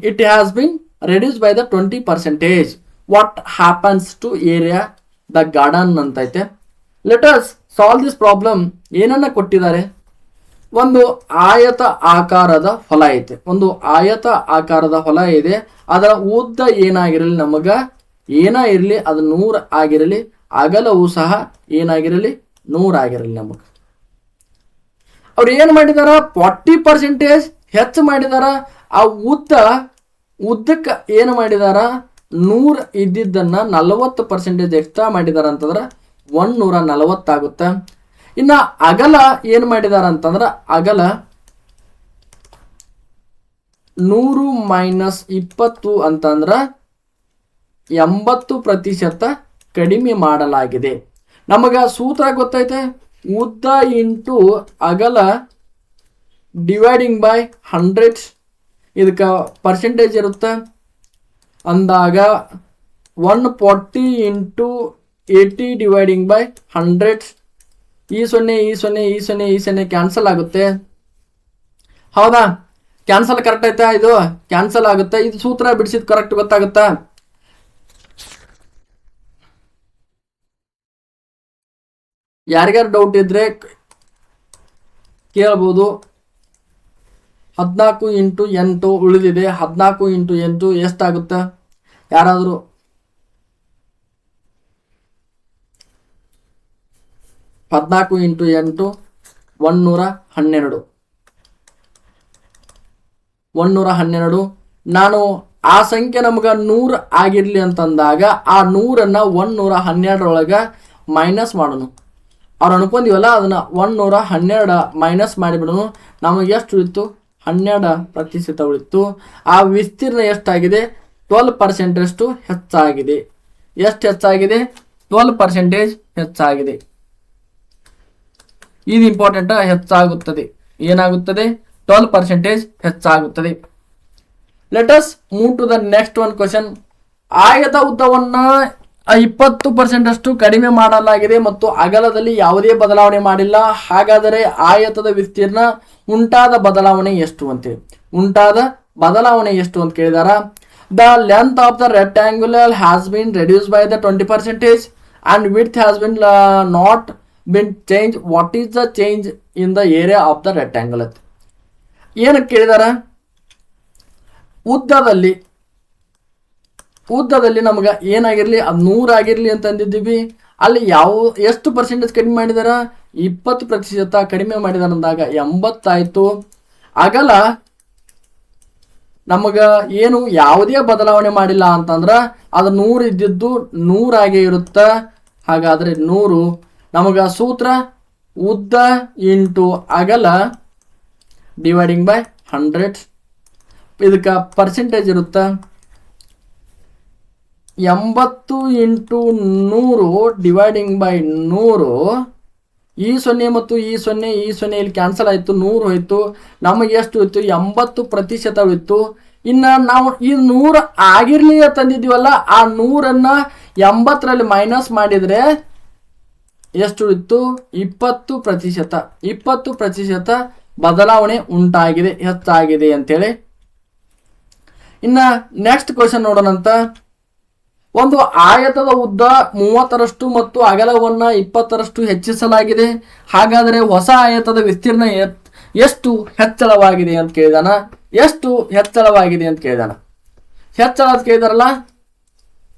It has been reduced by the 20%. What happens to area the garden ಅಂತ ಐತೆ. Let us solve this problem. ಏನನ್ನ ಕೊಟ್ಟಿದ್ದಾರೆ, ಒಂದು ಆಯತ ಆಕಾರದ ಹೊಲ ಐತೆ. ಒಂದು ಆಯತ ಆಕಾರದ ಹೊಲ ಇದೆ. ಅದರ ಉದ್ದ ಏನಾಗಿರಲಿ, ನಮಗ ಏನಾಗಿರಲಿ, ಅದು 100 ಆಗಿರಲಿ. ಅಗಲವೂ ಸಹ ಏನಾಗಿರಲಿ, 100 ಆಗಿರಲಿ. ನಮಗ ಅವ್ರು ಏನು ಮಾಡಿದಾರ, 40% ಹೆಚ್ಚು ಮಾಡಿದಾರ. ಆ ಉದ್ದಕ್ಕೆ ಏನು ಮಾಡಿದಾರ, 100 ಇದ್ದಿದ್ದನ್ನ 40% ಎಕ್ಸ್ಟ್ರಾ ಮಾಡಿದಾರ ಅಂತಂದ್ರೆ 140 ಆಗುತ್ತೆ. ಇನ್ನು ಅಗಲ ಏನು ಮಾಡಿದಾರ ಅಂತಂದ್ರೆ, ಅಗಲ 100 ಮೈನಸ್ 20 ಅಂತಂದ್ರೆ 80% ಕಡಿಮೆ ಮಾಡಲಾಗಿದೆ. ನಮಗ ಸೂತ್ರ ಗೊತ್ತೈತೆ, ಉದ್ದ ಇಂಟು ಅಗಲ ಡಿವೈಡಿಂಗ್ ಬೈ 100. ಇದಕ್ಕೆ ಪರ್ಸೆಂಟೇಜ್ ಇರುತ್ತೆ. ಅಂದಾಗ 140 ಇಂಟು 80 ಡಿವೈಡಿಂಗ್ ಬೈ 100. ಈ ಸೊನ್ನೆ ಕ್ಯಾನ್ಸಲ್ ಆಗುತ್ತೆ. ಹೌದಾ? ಕ್ಯಾನ್ಸಲ್ ಕರೆಕ್ಟ್ ಆಯ್ತಾ? ಇದು ಕ್ಯಾನ್ಸಲ್ ಆಗುತ್ತೆ. ಇದು ಸೂತ್ರ ಬಿಡಿಸಿದ್ ಕರೆಕ್ಟ್ ಗೊತ್ತಾಗುತ್ತಾ? ಯಾರಿಗಾರು ಡೌಟ್ ಇದ್ರೆ ಕೇಳ್ಬೋದು. 14 ಇಂಟು 8 ಉಳಿದಿದೆ. 14 ಇಂಟು 8 ಎಷ್ಟಾಗುತ್ತೆ? ಯಾರಾದರೂ 14 ಇಂಟು 8 112. 112. ನಾನು ಆ ಸಂಖ್ಯೆ ನಮ್ಗೆ 100 ಆಗಿರ್ಲಿ ಅಂತಂದಾಗ ಆ 100ನ್ನ 112 ಮೈನಸ್ ಮಾಡೋಣ. ಅವ್ರು ಅನ್ಕೊಂತೀವಲ್ಲ, ಅದನ್ನ 112 ಮೈನಸ್ ಮಾಡಿಬಿಡೋಣ. ನಮಗೆ ಎಷ್ಟು ಉಳಿತು? 12% ಉಳಿತು. ಆ ವಿಸ್ತೀರ್ಣ ಎಷ್ಟಾಗಿದೆ? 12% ಹೆಚ್ಚಾಗಿದೆ. ಎಷ್ಟು ಹೆಚ್ಚಾಗಿದೆ? 12% ಹೆಚ್ಚಾಗಿದೆ. ಇದು ಇಂಪಾರ್ಟೆಂಟ್. ಹೆಚ್ಚಾಗುತ್ತದೆ. ಏನಾಗುತ್ತದೆ? 12% ಹೆಚ್ಚಾಗುತ್ತದೆ. Let us move to the next one question. ಆಯದ ಉದ್ದವನ್ನ 20% ಅಷ್ಟು ಕಡಿಮೆ ಮಾಡಲಾಗಿದೆ ಮತ್ತು ಅಗಲದಲ್ಲಿ ಯಾವುದೇ ಬದಲಾವಣೆ ಮಾಡಿಲ್ಲ. ಹಾಗಾದರೆ ಆಯತದ ವಿಸ್ತೀರ್ಣ ಉಂಟಾದ ಬದಲಾವಣೆ ಎಷ್ಟು ಅಂತೇಳಿ. ಉಂಟಾದ ಬದಲಾವಣೆ ಎಷ್ಟು ಅಂತ ಕೇಳಿದಾರ. The length of the rectangular has been reduce by the 20% and width has been not been change. What is the change in the area of the rectangular? ಏನಕ್ಕೆ ಕೇಳಿದಾರ? ಉದ್ದದಲ್ಲಿ ನಮ್ಗೆ ಏನಾಗಿರ್ಲಿ, ಅದು 100 ಆಗಿರ್ಲಿ ಅಂತ ಅಂದಿದ್ದೀವಿ. ಅಲ್ಲಿ ಎಷ್ಟು ಪರ್ಸೆಂಟೇಜ್ ಕಡಿಮೆ ಮಾಡಿದಾರ? 20% ಕಡಿಮೆ ಮಾಡಿದಾರ ಅಂದಾಗ 80 ಆಯ್ತು. ಅಗಲ ನಮಗ ಏನು ಯಾವುದೇ ಬದಲಾವಣೆ ಮಾಡಿಲ್ಲ ಅಂತಂದ್ರ ಅದು 100 ಇದ್ದಿದ್ದು 100 ಆಗೇ ಇರುತ್ತ. ಹಾಗಾದ್ರೆ 100 ನಮಗ ಸೂತ್ರ ಉದ್ದ ಇಂಟು ಅಗಲ ಡಿವೈಡಿಂಗ್ ಬೈ 100. ಇದಕ್ಕೆ ಪರ್ಸೆಂಟೇಜ್ ಇರುತ್ತ 80 ಇಂಟು 100 ಡಿವೈಡಿಂಗ್ ಬೈ 100. ಈ ಸೊನ್ನೆ ಮತ್ತು ಈ ಸೊನ್ನೆ ಇಲ್ಲಿ ಕ್ಯಾನ್ಸಲ್ ಆಯಿತು. 100 ಹೋಯ್ತು. ನಮಗೆ ಎಷ್ಟು ಹೋಯ್ತು? 80% ಉಳಿತು. ಇನ್ನು ನಾವು ಈ 100 ಆಗಿರ್ಲಿ ತಂದಿದ್ದೀವಲ್ಲ, ಆ 100ನ್ನ 80ರಲ್ಲಿ ಮೈನಸ್ ಮಾಡಿದರೆ ಎಷ್ಟು ಉಳಿತು? 20%. 20% ಬದಲಾವಣೆ ಉಂಟಾಗಿದೆ, ಹೆಚ್ಚಾಗಿದೆ ಅಂತೇಳಿ. ಇನ್ನು ನೆಕ್ಸ್ಟ್ ಕ್ವಶನ್ ನೋಡೋಣಂತ. ಒಂದು ಆಯತದ ಉದ್ದ 30ರಷ್ಟು ಮತ್ತು ಅಗಲವನ್ನು 20ರಷ್ಟು ಹೆಚ್ಚಿಸಲಾಗಿದೆ. ಹಾಗಾದರೆ ಹೊಸ ಆಯತದ ವಿಸ್ತೀರ್ಣ ಎಷ್ಟು ಹೆಚ್ಚಳವಾಗಿದೆ ಅಂತ ಕೇಳಿದಾನ. ಎಷ್ಟು ಹೆಚ್ಚಳವಾಗಿದೆ ಅಂತ ಕೇಳಿದಾನ. ಹೆಚ್ಚಳ ಅಂತ ಕೇಳಿದಾರಲ್ಲ,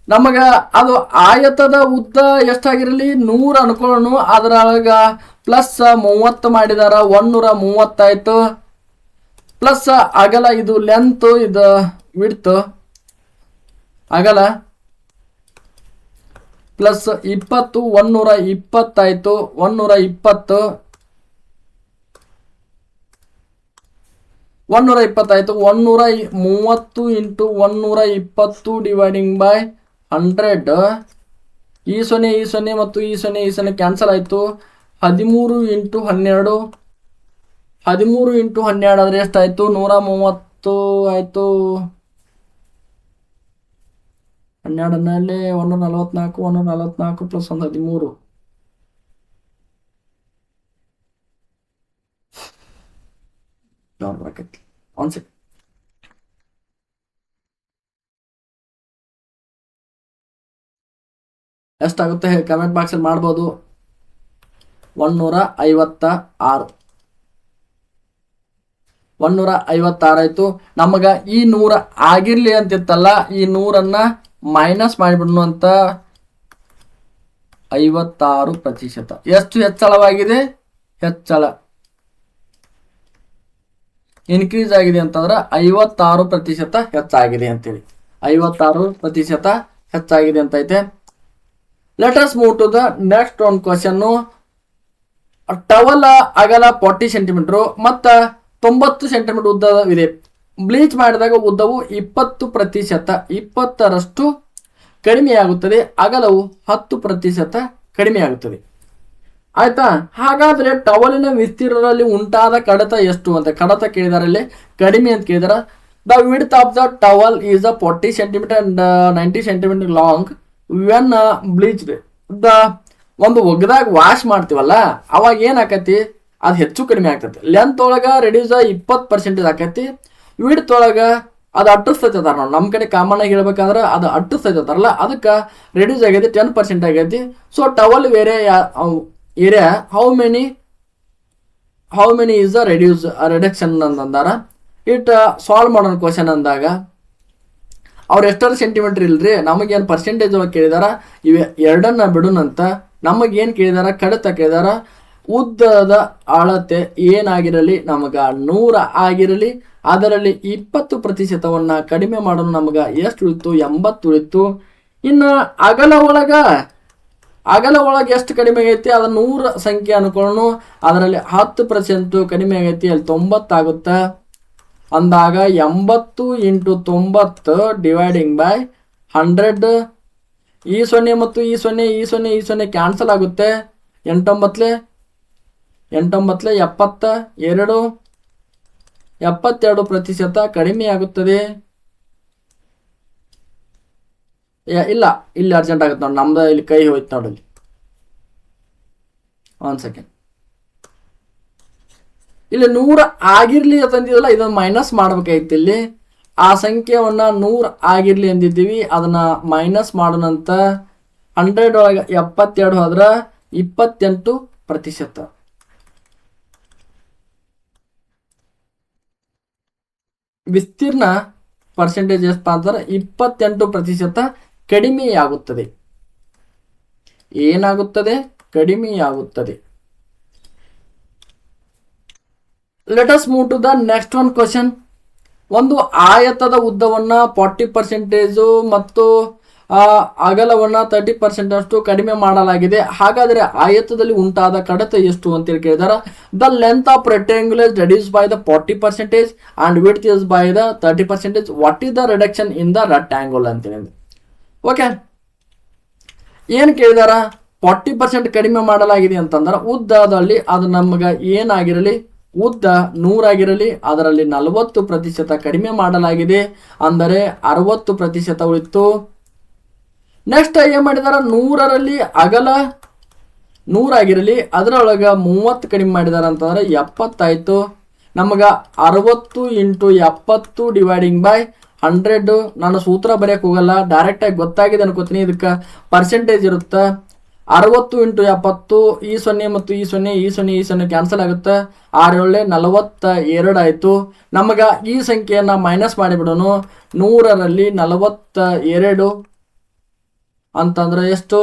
ನಮಗ ಅದು ಆಯತದ ಉದ್ದ ಎಷ್ಟಾಗಿರಲಿ 100 ಅನ್ಕೊಳ್ಳೋಣ. ಅದರೊಳಗ ಪ್ಲಸ್ 30 ಮಾಡಿದಾರ, 130 ಆಯ್ತು. ಪ್ಲಸ್ ಅಗಲ, ಇದು ಲೆಂತ್, ಇದು ವಿಡ್ತ್. ಅಗಲ ಪ್ಲಸ್ 20, 120 ಆಯ್ತು. 120 ಆಯ್ತು. 130 ಇಂಟು 120 ಡಿವೈಡಿಂಗ್ ಬೈ 100. ಈ ಸೊನ್ನೆ ಮತ್ತು ಈ ಸೊನ್ನೆ ಕ್ಯಾನ್ಸಲ್ ಆಯ್ತು. 13 ಇಂಟು 12. 13 ಇಂಟು 12 ಆದರೆ ಎಷ್ಟಾಯ್ತು? 130 ಆಯ್ತು. 12ನಲ್ಲಿ 144 ಪ್ಲಸ್ 1 13. One second. ಎಷ್ಟಾಗುತ್ತೆ ಕಮೆಂಟ್ ಬಾಕ್ಸಲ್ಲಿ ಮಾಡ್ಬೋದು. 156. 156 ಆಯ್ತು. ನಮಗ ಈ 100 ಆಗಿರ್ಲಿ ಅಂತಿತ್ತಲ್ಲ, ಈ 100ನ್ನ ಮೈನಸ್ ಮಾಡಿಬಿಡ್ನು ಅಂತ 56%. ಎಷ್ಟು ಹೆಚ್ಚಳವಾಗಿದೆ? ಹೆಚ್ಚಳ ಇನ್ಕ್ರೀಸ್ ಆಗಿದೆ ಅಂತಂದ್ರೆ 56% ಹೆಚ್ಚಾಗಿದೆ ಅಂತೇಳಿ. 56% ಹೆಚ್ಚಾಗಿದೆ ಅಂತ ಐತೆ. Let us move to the next ಒಂದು ಕ್ವಶನ್. ಟವಲ್ ಅಗಲ 40 ಸೆಂಟಿಮೀಟರ್ ಮತ್ತು 90 ಸೆಂಟಿಮೀಟರ್ ಉದ್ದವಿದೆ. ಬ್ಲೀಚ್ ಮಾಡಿದಾಗ ಉದ್ದವು 20%, 20ರಷ್ಟು ಕಡಿಮೆಯಾಗುತ್ತದೆ. ಅಗಲವು 10% ಕಡಿಮೆಯಾಗುತ್ತದೆ. ಆಯ್ತಾ? ಹಾಗಾದ್ರೆ ಟವಲಿನ ವಿಸ್ತೀರ್ಣದಲ್ಲಿ ಉಂಟಾದ ಕಡತ ಎಷ್ಟು ಅಂತ ಕಡತ ಕೇಳಿದಾರಲ್ಲಿ ಕಡಿಮೆ ಅಂತ ಕೇಳಿದಾರ. The width of the towel is a 40 centimeter and 90 centimeter long when bleached. The ಒಂದು ಒಗ್ದಾಗ ವಾಶ್ ಮಾಡ್ತೀವಲ್ಲ ಅವಾಗ ಏನಾಕತಿ ಅದು ಹೆಚ್ಚು ಕಡಿಮೆ ಆಗ್ತೈತಿ. ಲೆಂತ್ ಒಳಗ ರೆಡ್ಯೂಸ್ 20% ಆಕೈತಿ, ವಿಡ್ತ್ ಒಳಗ ಅದು ಅಟ್ಟಿಸ್ತೈತೆ ಅದಾರ. ನಾವು ನಮ್ಮ ಕಡೆ ಕಾಮನ್ ಆಗಿ ಹೇಳ್ಬೇಕಂದ್ರೆ ಅದು ಅಟ್ಟಿಸ್ತೈತೆ ಅದಾರಲ್ಲ, ಅದಕ್ಕೆ ರೆಡ್ಯೂಸ್ ಆಗೈತಿ 10% ಆಗೈತಿ. So towel area how many is the reduction ಅಂತಂದಾರ. ಇಟ್ ಸಾಲ್ವ್ ಮಾಡೋಣ ಕ್ವಶನ್ ಅಂದಾಗ ಅವ್ರು ಎಷ್ಟರ ಸೆಂಟಿಮೀಟರ್ ಇಲ್ರಿ, ನಮಗೇನು ಪರ್ಸೆಂಟೇಜ್ ಒಳಗೆ ಕೇಳಿದಾರ, ಇವೆ ಎರಡನ್ನ ಬಿಡುನಂತ. ನಮಗೇನು ಕೇಳಿದಾರ, ಕಡಿತ ಕೇಳಿದಾರ. ಉದ್ದದ ಅಳತೆ ಏನಾಗಿರಲಿ, ನಮಗ 100 ಆಗಿರಲಿ, ಅದರಲ್ಲಿ 20% ಕಡಿಮೆ ಮಾಡೋಣ. ನಮಗ ಎಷ್ಟು ಉಳಿತು? 80 ಉಳಿತು. ಇನ್ನು ಅಗಲ ಒಳಗೆ ಎಷ್ಟು ಕಡಿಮೆ ಆಗೈತಿ? ಅದು 100 ಸಂಖ್ಯೆ ಅನ್ಕೊಳ್ಳೋಣ, ಅದರಲ್ಲಿ 10% ಕಡಿಮೆ ಆಗೈತಿ, ಅಲ್ಲಿ 90 ಆಗುತ್ತೆ. ಅಂದಾಗ 80 × 90 ಡಿವೈಡಿಂಗ್ ಬೈ 100. ಈ 0 ಮತ್ತು ಈ 0 ಕ್ಯಾನ್ಸಲ್ ಆಗುತ್ತೆ. 8 72 72% ಕಡಿಮೆ ಆಗುತ್ತದೆ. ಇಲ್ಲ, ಇಲ್ಲಿ ಅರ್ಜೆಂಟ್ ಆಗುತ್ತೆ ನೋಡಿ, ನಮ್ದು ಇಲ್ಲಿ ಕೈ ಹೋಯ್ತು ನೋಡಲ್ಲಿ. 1 ಸೆಕೆಂಡ್. ಇಲ್ಲಿ 100 ಆಗಿರ್ಲಿ ಅಂತಂದಿದಲ್ಲ, ಇದನ್ನು ಮೈನಸ್ ಮಾಡ್ಬೇಕಾಗಿತ್ತು. ಇಲ್ಲಿ ಆ ಸಂಖ್ಯೆಯನ್ನ 100 ಆಗಿರ್ಲಿ ಅಂದಿದ್ದೀವಿ, ಅದನ್ನ ಮೈನಸ್ ಮಾಡೋಣಂತ. 100 ಒಳಗೆ 72 ಹೋದ್ರೆ 28%. ವಿಸ್ತೀರ್ಣ ಪರ್ಸೆಂಟೇಜ್ ಎಷ್ಟು ಅಂದ್ರೆ 28% ಕಡಿಮೆಯಾಗುತ್ತದೆ. ಏನಾಗುತ್ತದೆ? ಕಡಿಮೆಯಾಗುತ್ತದೆ. Let us move to the next one question. ಒಂದು ಆಯತದ ಉದ್ದವನ್ನ 40% ಮತ್ತು ಅಗಲವನ್ನ 30% ಅಷ್ಟು ಕಡಿಮೆ ಮಾಡಲಾಗಿದೆ. ಹಾಗಾದರೆ ಆಯತದಲ್ಲಿ ಉಂಟಾದ ಕಡಿತ ಎಷ್ಟು ಅಂತೇಳಿ ಕೇಳಿದಾರ. The length of rectangular reduce by the 40% and width is by the 30%. What is the reduction in the rectangle ಅಂತೇಳಿ. ಓಕೆ, ಏನು ಕೇಳಿದಾರ? 40% ಕಡಿಮೆ ಮಾಡಲಾಗಿದೆ ಅಂತಂದ್ರೆ ಉದ್ದದಲ್ಲಿ ಅದು ನಮ್ಗೆ ಏನಾಗಿರಲಿ, ಉದ್ದ 100 ಆಗಿರಲಿ, ಅದರಲ್ಲಿ 40% ಕಡಿಮೆ ಮಾಡಲಾಗಿದೆ, ಅಂದರೆ 60% ಉಳಿತು. ನೆಕ್ಸ್ಟ್ ಏನ್ ಮಾಡಿದಾರ? 100ರಲ್ಲಿ ಅಗಲ 100 ಆಗಿರಲಿ, ಅದರೊಳಗೆ 30 ಕಡಿಮೆ ಮಾಡಿದಾರ ಅಂತಂದ್ರೆ 70 ಆಯ್ತು. ನಮಗ 60 × 70 ಡಿವೈಡಿಂಗ್ ಬೈ 100. ನಾನು ಸೂತ್ರ ಬರೆಯಕ್ಕೆ ಹೋಗಲ್ಲ, ಡೈರೆಕ್ಟ್ ಆಗಿ ಗೊತ್ತಾಗಿದೆ ಅನ್ಕೋತೀನಿ. ಇದಕ್ಕೆ ಪರ್ಸೆಂಟೇಜ್ ಇರುತ್ತೆ. 60 × 70, ಈ 0 ಮತ್ತು ಈ 0 ಕ್ಯಾನ್ಸಲ್ ಆಗುತ್ತೆ. 6 42 ಆಯ್ತು. ನಮಗ ಈ ಸಂಖ್ಯೆಯನ್ನ ಮೈನಸ್ ಮಾಡಿಬಿಡೋಣ. 100ರಲ್ಲಿ 42 ಅಂತಂದ್ರೆ ಎಷ್ಟು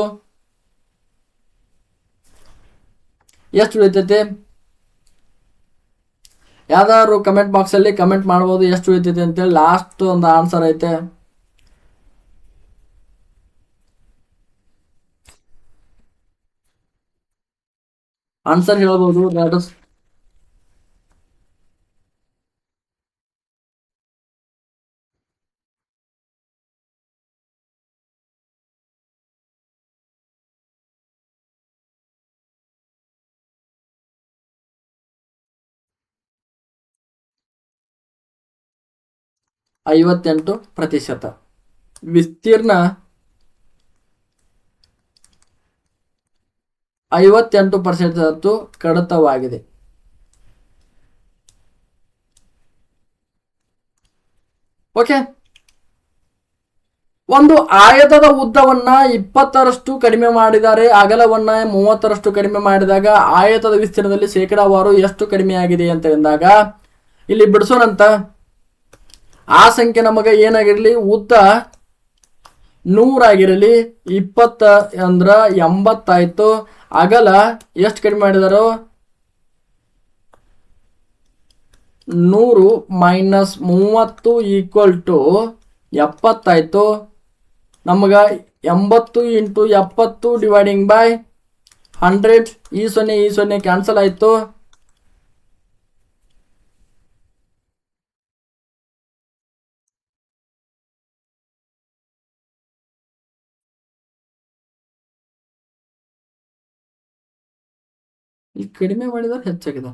ಉಳಿತೈತೆ? ಯಾವ್ದಾದ್ರು ಕಮೆಂಟ್ ಬಾಕ್ಸ್ ಅಲ್ಲಿ ಕಮೆಂಟ್ ಮಾಡ್ಬೋದು ಎಷ್ಟು ಉಳಿತೈತೆ ಅಂತೇಳಿ. ಲಾಸ್ಟ್ ಒಂದು ಆನ್ಸರ್ ಐತೆ. ಆನ್ಸರ್ ಹೇಳ್ಬೋದು. That is 58%. ವಿಸ್ತೀರ್ಣ 58% ಕಡಿತವಾಗಿದೆ. ಓಕೆ, ಒಂದು ಆಯತದ ಉದ್ದವನ್ನ 20ರಷ್ಟು ಕಡಿಮೆ ಮಾಡಿದ್ದಾರೆ, ಅಗಲವನ್ನ 30ರಷ್ಟು ಕಡಿಮೆ ಮಾಡಿದಾಗ ಆಯತದ ವಿಸ್ತೀರ್ಣದಲ್ಲಿ ಶೇಕಡಾವಾರು ಎಷ್ಟು ಕಡಿಮೆ ಆಗಿದೆ ಅಂತ ಎಂದಾಗ ಇಲ್ಲಿ ಬಿಡಿಸೋಣಂತ. ಆ ಸಂಖ್ಯೆ ನಮಗ ಏನಾಗಿರಲಿ, ಉದ್ದ 100 ಆಗಿರಲಿ, 20 ಅಂದ್ರ 80 ಆಯ್ತು. ಅಗಲ ಎಷ್ಟು ಕಡಿಮೆ ಮಾಡಿದಾರೋ? 100 ಮೈನಸ್ 30 ಈಕ್ವಲ್ ಟು 70 ಆಯ್ತು. ನಮಗ 80 × 70 ಡಿವೈಡಿಂಗ್ ಬೈ 100. ಈ 0 ಕ್ಯಾನ್ಸಲ್ ಆಯ್ತು. ಈ ಕಡಿಮೆ ಮಾಡಿದ್ರೆ ಹೆಚ್ಚಾಗಿದೆ.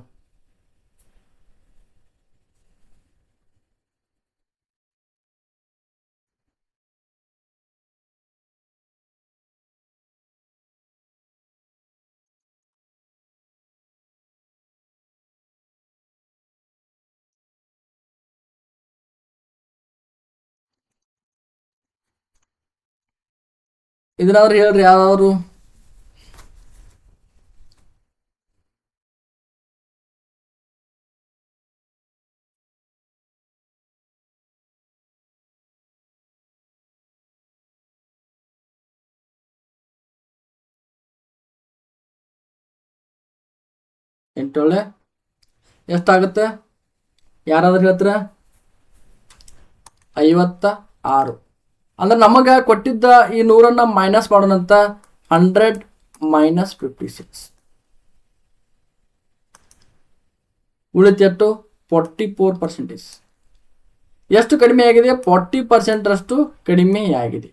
ಇದನ್ನಾದ್ರೂ ಹೇಳ್ರಿ ಯಾವ್ದಾದ್ರು. ಎಂಟೊಳ್ಳೆ ಎಷ್ಟಾಗುತ್ತೆ ಯಾರಾದ್ರೂ ಹೇಳ್ತೀರ? 56. ಅಂದ್ರೆ ನಮಗೆ ಕೊಟ್ಟಿದ್ದ ಈ 100 ಮೈನಸ್ ಮಾಡೋಣಂತ. 100 ಮೈನಸ್ 56 ಉಳಿತು 44%. ಎಷ್ಟು ಕಡಿಮೆ ಆಗಿದೆ? 40% ಅಷ್ಟು ಕಡಿಮೆ ಆಗಿದೆ.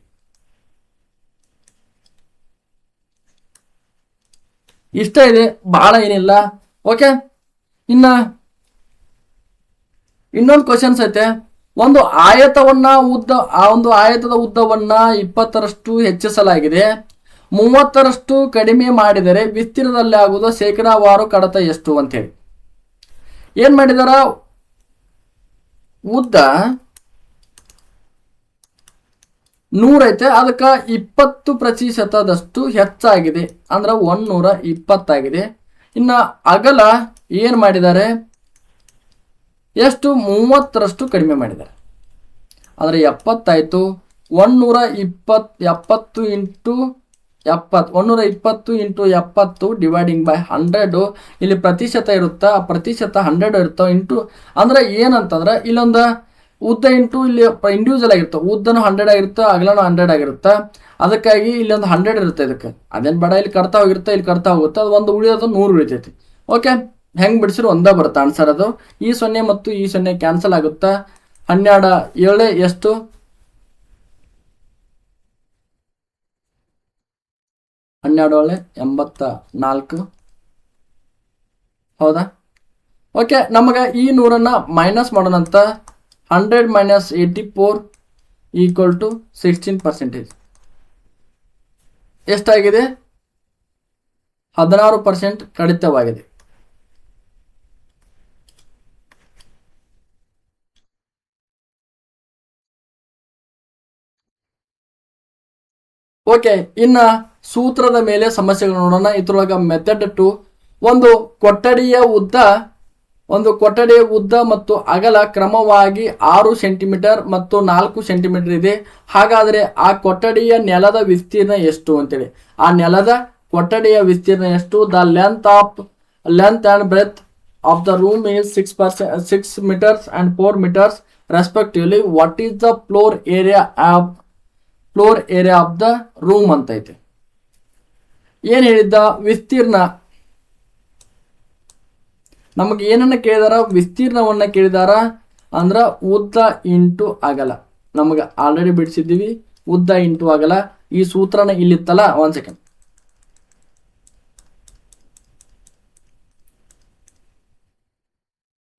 ಇಷ್ಟ ಇದೆ, ಬಹಳ ಏನಿಲ್ಲ. ಓಕೆ, ಇನ್ನೊಂದು ಕ್ವಶನ್ಸ್ ಐತೆ. ಒಂದು ಆಯತವನ್ನ ಆ ಒಂದು ಆಯತದ ಉದ್ದವನ್ನ 20ರಷ್ಟು ಹೆಚ್ಚಿಸಲಾಗಿದೆ. 30ರಷ್ಟು ಕಡಿಮೆ ಮಾಡಿದರೆ ವಿಸ್ತೀರ್ಣದಲ್ಲಿ ಆಗುವುದು ಶೇಕಡಾವಾರು ಕಡತ ಎಷ್ಟು ಅಂತೇಳಿ ಏನ್ ಮಾಡಿದಾರ? ಉದ್ದ 100 ಐತೆ, ಅದಕ್ಕೆ 20% ಹೆಚ್ಚಾಗಿದೆ, ಅಂದ್ರೆ 120 ಆಗಿದೆ. ಇನ್ನ ಅಗಲ ಏನ್ ಮಾಡಿದ್ದಾರೆ? ಎಷ್ಟು? 30ರಷ್ಟು ಕಡಿಮೆ ಮಾಡಿದ್ದಾರೆ. ಅಂದ್ರೆ 70 ಆಯ್ತು. 120 ಇಂಟು 70 ಡಿವೈಡಿಂಗ್ ಬೈ 100. ಇಲ್ಲಿ ಪ್ರತಿಶತ ಇರುತ್ತಾ? ಪ್ರತಿಶತ 100 ಇರ್ತಾವ ಇಂಟು. ಅಂದ್ರೆ ಏನಂತಂದ್ರೆ ಇಲ್ಲೊಂದು ಉದ್ದ ಇಂಟು ಇಲ್ಲಿ ಇಂಡಿವಿಜುವಲ್ ಆಗಿರುತ್ತೆ. ಉದ್ದನು 100 ಆಗಿರುತ್ತೆ, ಅಗಲನು 100 ಆಗಿರುತ್ತೆ. ಅದಕ್ಕಾಗಿ ಇಲ್ಲಿ ಒಂದು 100 ಇರುತ್ತೆ. ಇದಕ್ಕೆ ಅದೇನು ಬೇಡ, ಇಲ್ಲಿ ಕಟ್ತಾ ಹೋಗಿರುತ್ತೆ, ಇಲ್ಲಿ ಕಟ್ತಾ ಹೋಗುತ್ತೆ. ಅದು ಒಂದು ಉಳಿಯೋದು 100 ಉಳಿತೈತಿ. ಓಕೆ, ಹೆಂಗ್ ಬಿಡಿಸಿದ್ರು ಒಂದೇ ಬರುತ್ತೆ ಆನ್ಸರ್. ಅದು ಈ 0 ಮತ್ತು ಈ 0 ಕ್ಯಾನ್ಸಲ್ ಆಗುತ್ತಾ. 12 7 ಎಷ್ಟು? 12 84. ಹೌದಾ? ಓಕೆ, ನಮಗೆ ಈ 100 ಮೈನಸ್ ಮಾಡೋಣಂತ. 100 ಮೈನಸ್ 84 ಈಕ್ವಲ್ ಟು 16%. ಎಷ್ಟಾಗಿದೆ? 16% ಕಡಿತವಾಗಿದೆ. ಓಕೆ, ಇನ್ನ ಸೂತ್ರದ ಮೇಲೆ ಸಮಸ್ಯೆಗಳು ನೋಡೋಣ. ಇದ್ರೊಳಗ ಮೆಥಡ್ 2. ಒಂದು ಕೊಠಡಿಯ ಉದ್ದ ಮತ್ತು ಅಗಲ ಕ್ರಮವಾಗಿ 6 ಸೆಂಟಿಮೀಟರ್ ಮತ್ತು 4 ಸೆಂಟಿಮೀಟರ್ ಇದೆ. ಹಾಗಾದರೆ ಆ ಕೊಠಡಿಯ ನೆಲದ ವಿಸ್ತೀರ್ಣ ಎಷ್ಟು ಅಂತೇಳಿ. ಆ ನೆಲದ ಕೊಠಡಿಯ ವಿಸ್ತೀರ್ಣ ಎಷ್ಟು? The length and breadth of the room is 6 meters and 4 meters respectively. What is the floor area of the room ಅಂತ ಐತೆ. ಏನ್ ಹೇಳಿದ್ದ? ವಿಸ್ತೀರ್ಣ. ನಮಗೆ ಏನನ್ನ ಕೇಳಿದಾರ? ವಿಸ್ತೀರ್ಣವನ್ನ ಕೇಳಿದಾರ. ಅಂದ್ರ ಉದ್ದ ಇಂಟು ಅಗಲ. ನಮಗೆ ಆಲ್ರೆಡಿ ಬಿಡಿಸಿದ್ದೀವಿ, ಉದ್ದ ಇಂಟು ಅಗಲ. ಈ ಸೂತ್ರನ ಇಲ್ಲಿತ್ತಲ್ಲ, 1 ಸೆಕೆಂಡ್.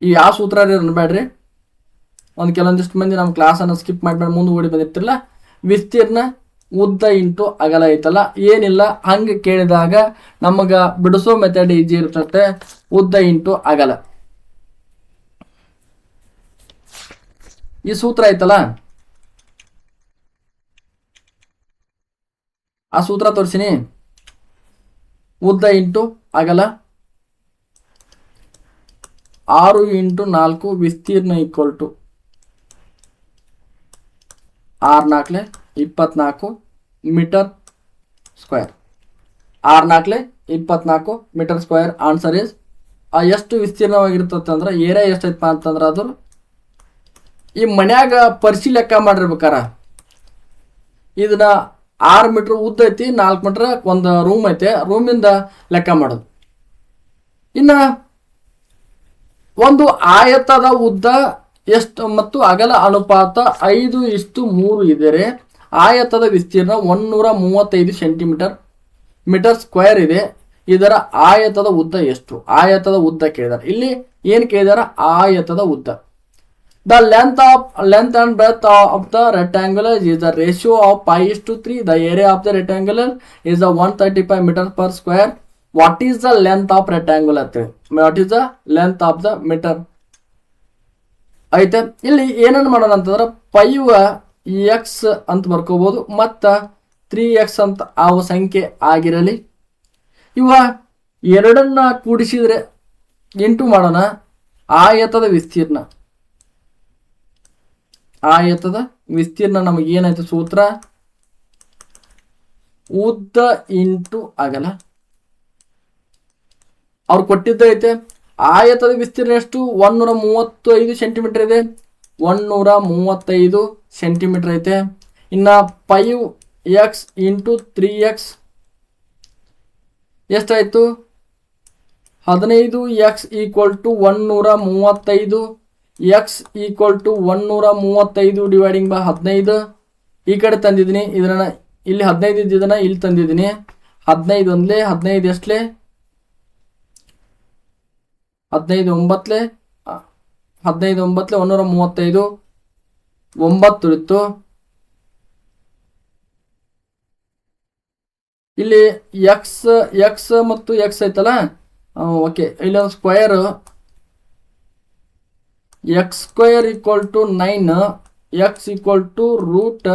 ಈ ಯಾವ ಸೂತ್ರ ಅನ್ಬೇಡ್ರಿ. ಕೆಲವೊಂದಿಷ್ಟು ಮಂದಿ ನಮ್ಮ ಕ್ಲಾಸ್ ಅನ್ನ ಸ್ಕಿಪ್ ಮಾಡ್ಬೇಡ, ಮುಂದೆ ಓಡಿ ಬಂದಿರ್ತಿರಲ್ಲ. ವಿಸ್ತೀರ್ಣ ಉದ್ದ ಇಂಟು ಅಗಲ ಐತಲ್ಲ, ಏನಿಲ್ಲ. ಹಂಗೆ ಕೇಳಿದಾಗ ನಮಗ ಬಿಡಿಸೋ ಮೆಥಡ್ ಈಜಿ ಇರ್ತದೆ. ಉದ್ದ ಇಂಟು ಅಗಲ. ಈ ಸೂತ್ರ ಐತಲ್ಲ, ಆ ಸೂತ್ರ ತೋರಿಸಿನಿ. ಉದ್ದ ಇಂಟು ಅಗಲ 6 ಇಂಟು 4 ವಿಸ್ತೀರ್ಣ equal to 6 4 24 metre square. 6 4 24 metre square. Answer is ಎಷ್ಟು ವಿಸ್ತೀರ್ಣವಾಗಿರ್ತದೆ ಅಂದ್ರೆ ಏರಿಯಾ ಎಷ್ಟೈತಪ್ಪ ಅಂತಂದ್ರೆ ಅದು ಈ ಮನ್ಯಾಗ ಪರಿಶೀಲ ಲೆಕ್ಕ ಮಾಡಿರ್ಬೇಕಾರ ಇದನ್ನ 6 ಮೀಟರ್ ಉದ್ದ ಐತಿ, 4 ಮೀಟರ್ ಒಂದು ರೂಮ್ ಐತೆ, ರೂಮಿಂದ ಲೆಕ್ಕ ಮಾಡೋದು. ಇನ್ನ ಒಂದು ಆಯತದ ಉದ್ದ ಎಷ್ಟು ಮತ್ತು ಅಗಲ ಅನುಪಾತ 5:3 ಇದ್ದರೆ ಆಯತದ ವಿಸ್ತೀರ್ಣ 135 ಸೆಂಟಿಮೀಟರ್ ಮೀಟರ್ ಸ್ಕ್ವೇರ್ ಇದೆ. ಇದರ ಆಯತದ ಉದ್ದ ಎಷ್ಟು? ಆಯತದ ಉದ್ದ ಕೇಳಿದಾರೆ. ಇಲ್ಲಿ ಏನ್ ಕೇಳಿದಾರ? ಆಯತದ ಉದ್ದ. The length and breadth of the rectangular is the ratio of pi:3. The area of the rectangular is the 135 meter per square. What is the length of rectangular? What is the length of the meter? ಐತೆ. ಇಲ್ಲಿ ಏನನ್ನು ಮಾಡೋಣ ಅಂತಂದ್ರೆ 5x ಅಂತ ಬರ್ಕೋಬಹುದು, ಮತ್ತ 3x ಅಂತ ಆ ಸಂಖ್ಯೆ ಆಗಿರಲಿ. ಇವ ಎರಡನ್ನ ಕೂಡಿಸಿದ್ರೆ ಇಂಟು ಮಾಡೋಣ. ಆಯತದ ವಿಸ್ತೀರ್ಣ ನಮಗೆ ಏನಾಯ್ತು ಸೂತ್ರ, ಉದ್ದ ಇಂಟು ಅಗಲ. ಅವ್ರು ಕೊಟ್ಟಿದ್ದೈತೆ ಆಯತದ ವಿಸ್ತೀರ್ಣ ಎಷ್ಟು, 135 ಸೆಂಟಿಮೀಟರ್ ಇದೆ. 135 ಸೆಂಟಿಮೀಟರ್ ಐತೆ. ಇನ್ನು 5x ಇಂಟು 3x ಎಷ್ಟಾಯಿತು, 15x equal to 135. X equal to 135 dividing by 15. ಈ ಕಡೆ ತಂದಿದ್ದೀನಿ, ಇದನ್ನ ಇಲ್ಲಿ 15 ಇದ್ದಿದ್ದನ್ನ ಇಲ್ಲಿ ತಂದಿದ್ದೀನಿ. 15 ಒಂದ್ಲೆ 15 ಎಷ್ಟಲೆ 15 9 135 9 ಇತ್ತು. ಇಲ್ಲಿ ಎಕ್ಸ್ ಮತ್ತು ಎಕ್ಸ್ ಐತಲ್ಲ, ಓಕೆ. ಇಲ್ಲಿ ಒಂದು square, X square equal to 9, X equal to root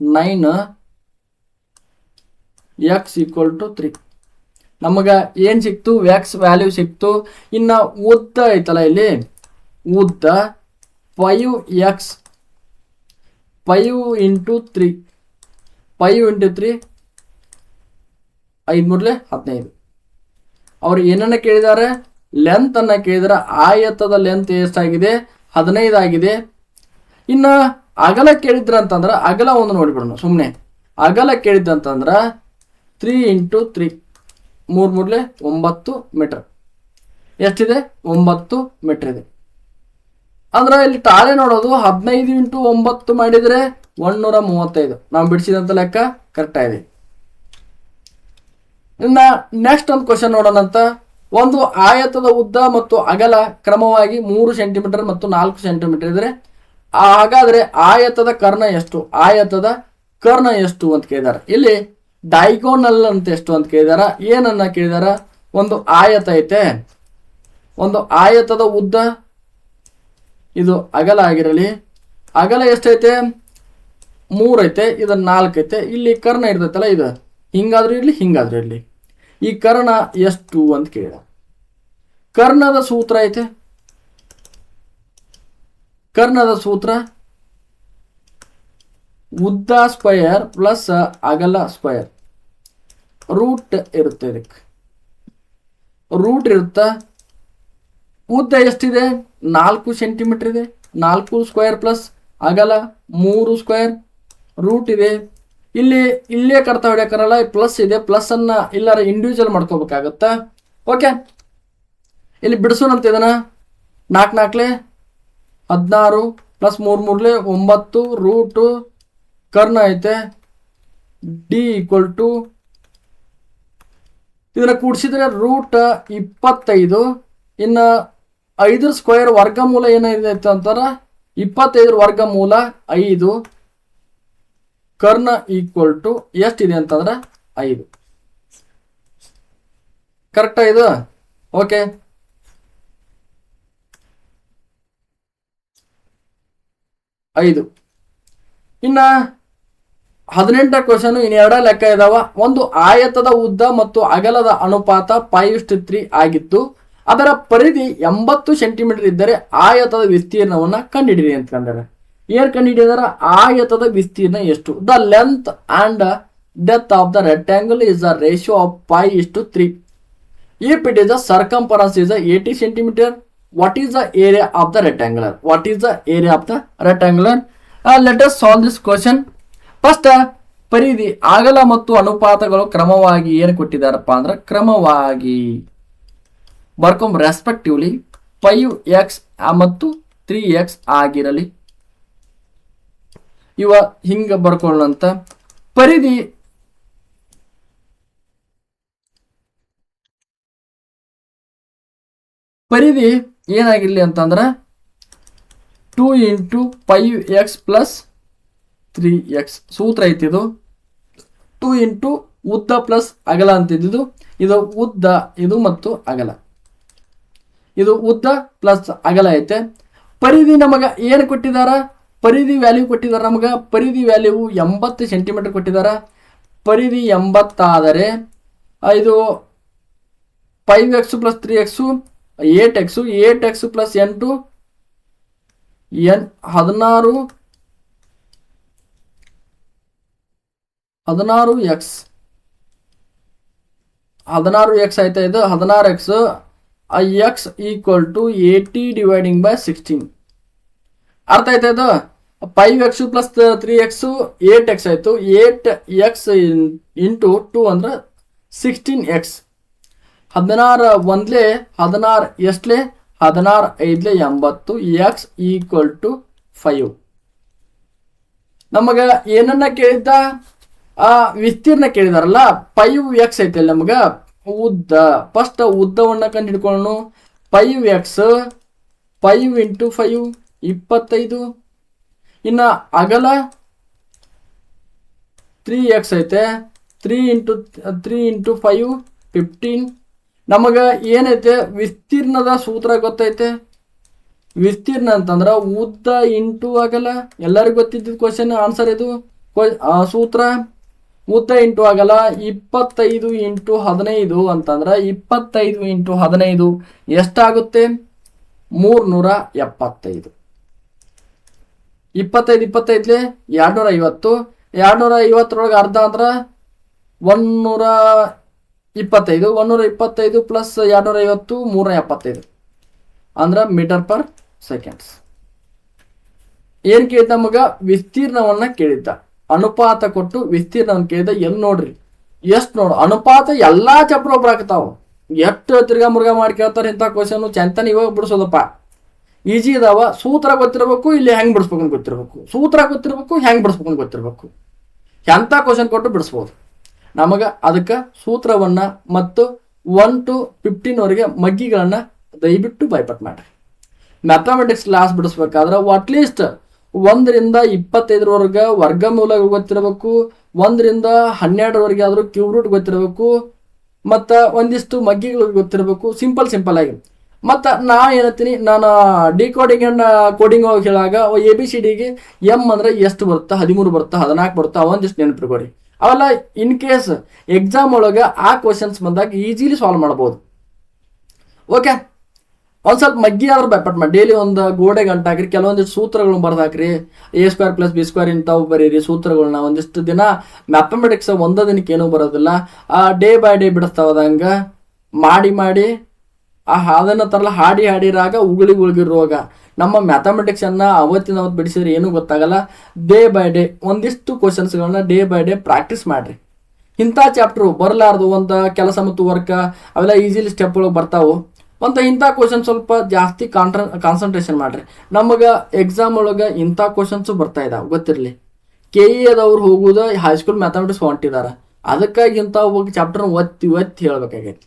9, X equal to 3. ನಮಗೆ ಏನು ಸಿಕ್ತು, ಎಕ್ಸ್ ವ್ಯಾಲ್ಯೂ ಸಿಕ್ತು. ಇನ್ನು ಉದ್ದ ಐತಲ್ಲ, ಇಲ್ಲಿ ಉದ್ದ 5x 5 ಇಂಟು 3 5 ಇಂಟು 3 5 3 15. ಅವ್ರು ಏನನ್ನ ಕೇಳಿದ್ದಾರೆ, ಲೆಂತ್ ಅನ್ನ ಕೇಳಿದಾರೆ. ಆಯತದ ಲೆಂತ್ ಎಷ್ಟಾಗಿದೆ, 15 ಆಗಿದೆ. ಇನ್ನು ಅಗಲ ಕೇಳಿದ್ರ ಅಂತಂದ್ರೆ ಅಗಲ ಒಂದು ನೋಡಿಬಿಡೋಣ ಸುಮ್ಮನೆ. ಅಗಲ ಕೇಳಿದ್ದಂತಂದ್ರೆ 3 ಇಂಟು 3 3 9 ಮೀಟರ್ ಎಷ್ಟಿದೆ, 9 ಮೀಟರ್ ಇದೆ. ಅಂದ್ರೆ ಇಲ್ಲಿ ತಾಳೆ ನೋಡೋದು 15 ಇಂಟು 9 ಮಾಡಿದರೆ 135. ನಾವು ಬಿಡಿಸಿದಂತ ಲೆಕ್ಕ ಕರೆಕ್ಟ್ ಆಗಿದೆ. ಇನ್ನ ನೆಕ್ಸ್ಟ್ ಒಂದು ಕ್ವಶನ್ ನೋಡೋಣಂತ. ಒಂದು ಆಯತದ ಉದ್ದ ಮತ್ತು ಅಗಲ ಕ್ರಮವಾಗಿ 3 ಸೆಂಟಿಮೀಟರ್ ಮತ್ತು 4 ಸೆಂಟಿಮೀಟರ್ ಇದ್ರೆ ಹಾಗಾದ್ರೆ ಆಯತದ ಕರ್ಣ ಎಷ್ಟು, ಆಯತದ ಕರ್ಣ ಎಷ್ಟು ಅಂತ ಕೇಳಿದಾರೆ. ಇಲ್ಲಿ ಡೈಗೋನಲ್ ಅಂತ ಎಷ್ಟು ಅಂತ ಕೇಳಿದಾರ. ಏನನ್ನ ಕೇಳಿದಾರ, ಒಂದು ಆಯತ ಐತೆ, ಒಂದು ಆಯತದ ಉದ್ದ ಇದು ಅಗಲ ಆಗಿರಲಿ. ಅಗಲ ಎಷ್ಟೈತೆ, 3 ಐತೆ, ಇದು 4 ಐತೆ. ಇಲ್ಲಿ ಕರ್ಣ ಇರ್ತೈತಲ್ಲ, ಇದು ಹಿಂಗಾದ್ರೂ ಇರಲಿ ಹಿಂಗಾದ್ರೂ ಇರಲಿ. ಈ ಕರ್ಣ ಎಷ್ಟು ಅಂತ ಕೇಳಿದ. ಕರ್ಣದ ಸೂತ್ರ ಐತೆ, ಕರ್ಣದ ಸೂತ್ರ ಉದ್ದ ಸ್ಕ್ವಯರ್ ಪ್ಲಸ್ ಅಗಲ ಸ್ಕ್ವಯರ್. ರೂಟ್ ಇರುತ್ತೆ, ಇದಕ್ಕೆ ರೂಟ್ ಇರುತ್ತಾ. ಉದ್ದ ಎಷ್ಟಿದೆ, 4 ಸೆಂಟಿಮೀಟರ್ ಇದೆ. 4 ಸ್ಕ್ವಯರ್ ಪ್ಲಸ್ ಅಗಲ 3 ಸ್ಕ್ವಯರ್. ರೂಟ್ ಇದೆ. ಇಲ್ಲೇ ಕರ್ತ ಹೊಡ್ಯಾಕರಲ್ಲ, ಪ್ಲಸ್ ಇದೆ. ಪ್ಲಸ್ ಅನ್ನ ಇಲ್ಲಾರ ಇಂಡಿವಿಜುವಲ್ ಮಾಡ್ಕೋಬೇಕಾಗತ್ತ. ಓಕೆ, ಇಲ್ಲಿ ಬಿಡಿಸೋಣಂತ ಇದನ್ನ. 4 4 16 ಪ್ಲಸ್ 3 3 9 ರೂಟು ಕರ್ಣ ಐತೆ. ಡಿ ಈಕ್ವಲ್ ಟು ಇದನ್ನ ಕೂಡಿಸಿದ್ರೆ ರೂಟ್ 25. ಇನ್ನು 5 ಸ್ಕ್ವಯರ್ ವರ್ಗಮೂಲ ಏನಿದೆ ಅಂತಾರ, 25 ವರ್ಗಮೂಲ 5. ಕರ್ಣ ಈಕ್ವಲ್ ಟು ಎಷ್ಟಿದೆ ಅಂತಂದ್ರೆ 5. ಕರೆಕ್ಟಾ ಇದು? ಓಕೆ, ಐದು. ಇನ್ನ 18ನೇ ಕ್ವಶನ್. ಇನ್ನು 2 ಲೆಕ್ಕ ಇದಾವ. ಒಂದು ಆಯತದ ಉದ್ದ ಮತ್ತು ಅಗಲದ ಅನುಪಾತ 5:3 ಆಗಿತ್ತು. ಅದರ ಪರಿಧಿ 80 ಸೆಂಟಿಮೀಟರ್ ಇದ್ದರೆ ಆಯತದ ವಿಸ್ತೀರ್ಣವನ್ನ ಕಂಡುಹಿಡಿಯಿರಿ ಅಂತ ಕಂಡಾರೆ. ಏನ್ ಕಂಡುಹಿಡಿದಾರ, ಆಯತದ ವಿಸ್ತೀರ್ಣ ಎಷ್ಟು. The length and depth of the rectangle is the ratio of 5:3. If it is the circumference is 80 centimetre, what is the area of the rectangular? What is the area of the rectangular? Let us solve this question. First, ಪರಿಧಿ, ಅಗಲ ಮತ್ತು ಅನುಪಾತಗಳು ಕ್ರಮವಾಗಿ ಏನು ಕೊಟ್ಟಿದ್ದಾರಪ್ಪ ಅಂದ್ರೆ, ಕ್ರಮವಾಗಿ ಬರ್ಕೊಂಬ respectively 5x ಮತ್ತು 3x ಆಗಿರಲಿ. ಇವ ಹಿಂಗ ಬರ್ಕೊಳ್ಳಂತ. ಪರಿಧಿ ಏನಾಗಿರ್ಲಿ ಅಂತಂದ್ರೆ 2 ಇಂಟು 5x ಪ್ಲಸ್ 3x ಸೂತ್ರ ಐತಿದು. 2 ಇಂಟು ಉದ್ದ ಪ್ಲಸ್ ಅಗಲ ಅಂತಿದ್ದು. ಇದು ಉದ್ದ, ಇದು ಮತ್ತು ಅಗಲ. ಇದು ಉದ್ದ ಪ್ಲಸ್ ಅಗಲ ಐತೆ. ಪರಿಧಿ ನಮಗ ಏನು ಕೊಟ್ಟಿದಾರ, ಪರಿಧಿ ವ್ಯಾಲ್ಯೂ ಕೊಟ್ಟಿದಾರ ನಮಗ. ಪರಿಧಿ ವ್ಯಾಲ್ಯೂ 80 ಸೆಂಟಿಮೀಟರ್ ಕೊಟ್ಟಿದಾರ. ಪರಿಧಿ 80 ಆದರೆ ಇದು 5x plus 3x 8x 8x plus 8 16x ಆಯ್ತಾ. ಇದು 16x x equal to 80 dividing by 16. ಅರ್ಥ ಆಯ್ತಾ ಇದು? 5x ಪ್ಲಸ್ 3x 8x ಆಯ್ತು. 8x ಇಂಟು 2 ಅಂದ್ರೆ 16x. 16 ಒಂದ್ಲೆ 16 ಎಷ್ಟಲೆ 16 5ಲೆ 80 x ಈಕ್ವಲ್ ಟು 5. ನಮಗ ಏನನ್ನ ಕೇಳಿದ್ದ? ವಿಸ್ತೀರ್ಣ ಕೇಳಿದಾರಲ್ಲ. 5x ಐತೆ ನಮಗ ಉದ್ದ. ಫಸ್ಟ್ ಉದ್ದವನ್ನ ಕಂಡು ಹಿಡ್ಕೊಳ್ಳೋಣ. 5x 5 into 5 25. ಇನ್ನ ಅಗಲ 3x ಐತೆ. 3 ಇಂಟು 5 15. ನಮಗ ಏನೈತೆ? ವಿಸ್ತೀರ್ಣದ ಸೂತ್ರ ಗೊತ್ತೈತೆ. ವಿಸ್ತೀರ್ಣ ಅಂತಂದ್ರ ಉದ್ದ ಇಂಟು ಅಗಲ. ಎಲ್ಲರಿಗೂ ಗೊತ್ತಿದ್ದ ಕ್ವಶನ್ ಆನ್ಸರ್ ಇದು. ಸೂತ್ರ ಉದ್ದ ಇಂಟು ಅಗಲ 25 ಇಂಟು 15 ಅಂತಂದ್ರ 25 ಇಂಟು 15 ಎಷ್ಟಾಗುತ್ತೆ? 375. 25 25ಲೆ 250. 250 ಅರ್ಧ ಅಂದ್ರ 125. 125 ಪ್ಲಸ್ 250 375 ಅಂದ್ರ ಮೀಟರ್ ಪರ್ ಸೆಕೆಂಡ್ಸ್. ಏನ್ ಕೇಳಿದ? ನಮಗ ವಿಸ್ತೀರ್ಣವನ್ನ ಕೇಳಿದ್ದ. ಅನುಪಾತ ಕೊಟ್ಟು ವಿಸ್ತೀರ್ಣವನ್ನ ಕೇಳಿದ. ಎಲ್ಲಿ ನೋಡ್ರಿ ಎಷ್ಟು ನೋಡು ಅನುಪಾತ ಎಲ್ಲಾ ಚಾಪ್ಟರ್ ಒಬ್ರು ಹಾಕ್ತಾವ. ಎಷ್ಟು ತಿರ್ಗಾ ಮುರ್ಗಾ ಮಾಡಿ ಕೇಳ್ತಾರೆ ಇಂಥ ಕ್ವಶನ್. ಚಂತನ ಇವಾಗ ಬಿಡಿಸೋದಪ್ಪ. ಈಜಿ ಇದಾವ. ಸೂತ್ರ ಗೊತ್ತಿರ್ಬೇಕು, ಇಲ್ಲಿ ಹೆಂಗ್ ಬಿಡಿಸ್ಬೇಕು ಅಂತ ಗೊತ್ತಿರ್ಬೇಕು. ಸೂತ್ರ ಗೊತ್ತಿರ್ಬೇಕು, ಹೆಂಗ್ ಬಿಡಿಸ್ಬೇಕು ಅಂತ ಗೊತ್ತಿರ್ಬೇಕು. ಎಂಥ ಕ್ವಶನ್ ಕೊಟ್ಟು ಬಿಡಿಸ್ಬೋದು. ನಮಗ ಅದಕ್ಕೆ ಸೂತ್ರವನ್ನ ಮತ್ತು 1 to 15 ವರೆಗೆ ಮಗ್ಗಿಗಳನ್ನ ದಯವಿಟ್ಟು ಬೈಪಟ್ ಮಾಡ್ರಿ. ಮ್ಯಾಥಮೆಟಿಕ್ಸ್ ಕ್ಲಾಸ್ ಬಿಡಿಸ್ಬೇಕಾದ್ರೆ ಅಟ್ಲೀಸ್ಟ್ 1 ರಿಂದ 25 ವರ್ಗಮೂಲ ಗೊತ್ತಿರಬೇಕು. 1 ರಿಂದ 12 ಆದ್ರೂ ಕ್ಯೂಬ್ ರೂಟ್ ಗೊತ್ತಿರಬೇಕು. ಮತ್ತ ಒಂದಿಷ್ಟು ಮಗ್ಗಿಗಳು ಗೊತ್ತಿರಬೇಕು. ಸಿಂಪಲ್ ಆಗಿ. ಮತ್ತ ನಾ ಏನತ್ತೀನಿ, ನಾನು ಡಿಕೋಡಿಂಗ್ ಅಂಡ್ ಕೋಡಿಂಗ್ ಹೇಳಾಗ ABCDಗೆ ಎಮ್ ಅಂದ್ರೆ ಎಷ್ಟು ಬರುತ್ತಾ? 13 ಬರುತ್ತಾ? 14 ಬರುತ್ತಾ? ಒಂದಿಷ್ಟು ನೆನಪಿಟ್ಕೊಡಿ. ಅವೆಲ್ಲ ಇನ್ ಕೇಸ್ ಎಕ್ಸಾಮ್ ಒಳಗ ಆ ಕ್ವಶನ್ಸ್ ಬಂದಾಗ ಈಜಿಲಿ ಸಾಲ್ವ್ ಮಾಡ್ಬೋದು. ಓಕೆ, ಒಂದ್ ಸ್ವಲ್ಪ ಮಗ್ಗಿ ಆದ್ರೂ ಬೈಪಟ್ ಮಾಡಿ. ಡೈಲಿ ಒಂದು ಗೋಡೆ ಗಂಟಾಕ್ರಿ. ಕೆಲವೊಂದಿಷ್ಟು ಸೂತ್ರಗಳನ್ನ ಬರ್ದಾಕ್ರಿ. A² + B² ಇಂಥವು ಬರೀರಿ ಸೂತ್ರಗಳನ್ನ. ಒಂದಿಷ್ಟು ದಿನ ಮ್ಯಾಥಮೆಟಿಕ್ಸ್ ಒಂದ ದಿನಕ್ಕೆ ಏನೂ ಬರೋದಿಲ್ಲ. ಡೇ ಬೈ ಡೇ ಬಿಡಿಸ್ತಾವದಂಗ ಮಾಡಿ ಅದನ್ನ ತರಲ್ಲ ಹಾಡಿರಾಗ ಉಗುಳಿ ರೋಗ. ನಮ್ಮ ಮ್ಯಾಥಮೆಟಿಕ್ಸ್ ಅನ್ನ ಅವತ್ತು ಬಿಡಿಸಿದ್ರೆ ಏನೂ ಗೊತ್ತಾಗಲ್ಲ. ಡೇ ಬೈ ಡೇ ಒಂದಿಷ್ಟು ಕ್ವಶನ್ಸ್ಗಳನ್ನ ಡೇ ಬೈ ಡೇ ಪ್ರಾಕ್ಟೀಸ್ ಮಾಡ್ರಿ. ಇಂಥ ಚಾಪ್ಟರ್ ಬರಲಾರ್ದು ಒಂದು ಕೆಲಸ ಮತ್ತು ವರ್ಕ್ ಅವೆಲ್ಲ ಈಸಿಲಿ ಸ್ಟೆಪ್ ಒಳಗೆ ಬರ್ತಾವು. ಇಂಥ ಕ್ವಶನ್ ಸ್ವಲ್ಪ ಜಾಸ್ತಿ ಕಾನ್ಸಂಟ್ರೇಷನ್ ಮಾಡ್ರಿ. ನಮಗೆ ಎಕ್ಸಾಮ್ ಒಳಗೆ ಇಂಥ ಕ್ವಶನ್ಸು ಬರ್ತಾ ಇದಾವೆ ಗೊತ್ತಿರಲಿ. KE ಅದವ್ರು ಹೋಗುದು ಹೈಸ್ಕೂಲ್ ಮ್ಯಾಥಮೆಟಿಕ್ಸ್ ಹೊಂಟಿದಾರ. ಅದಕ್ಕಾಗಿ ಇಂಥ ಚಾಪ್ಟರ್ ಒತ್ತಿ ಹೇಳ್ಬೇಕಾಗೈತಿ.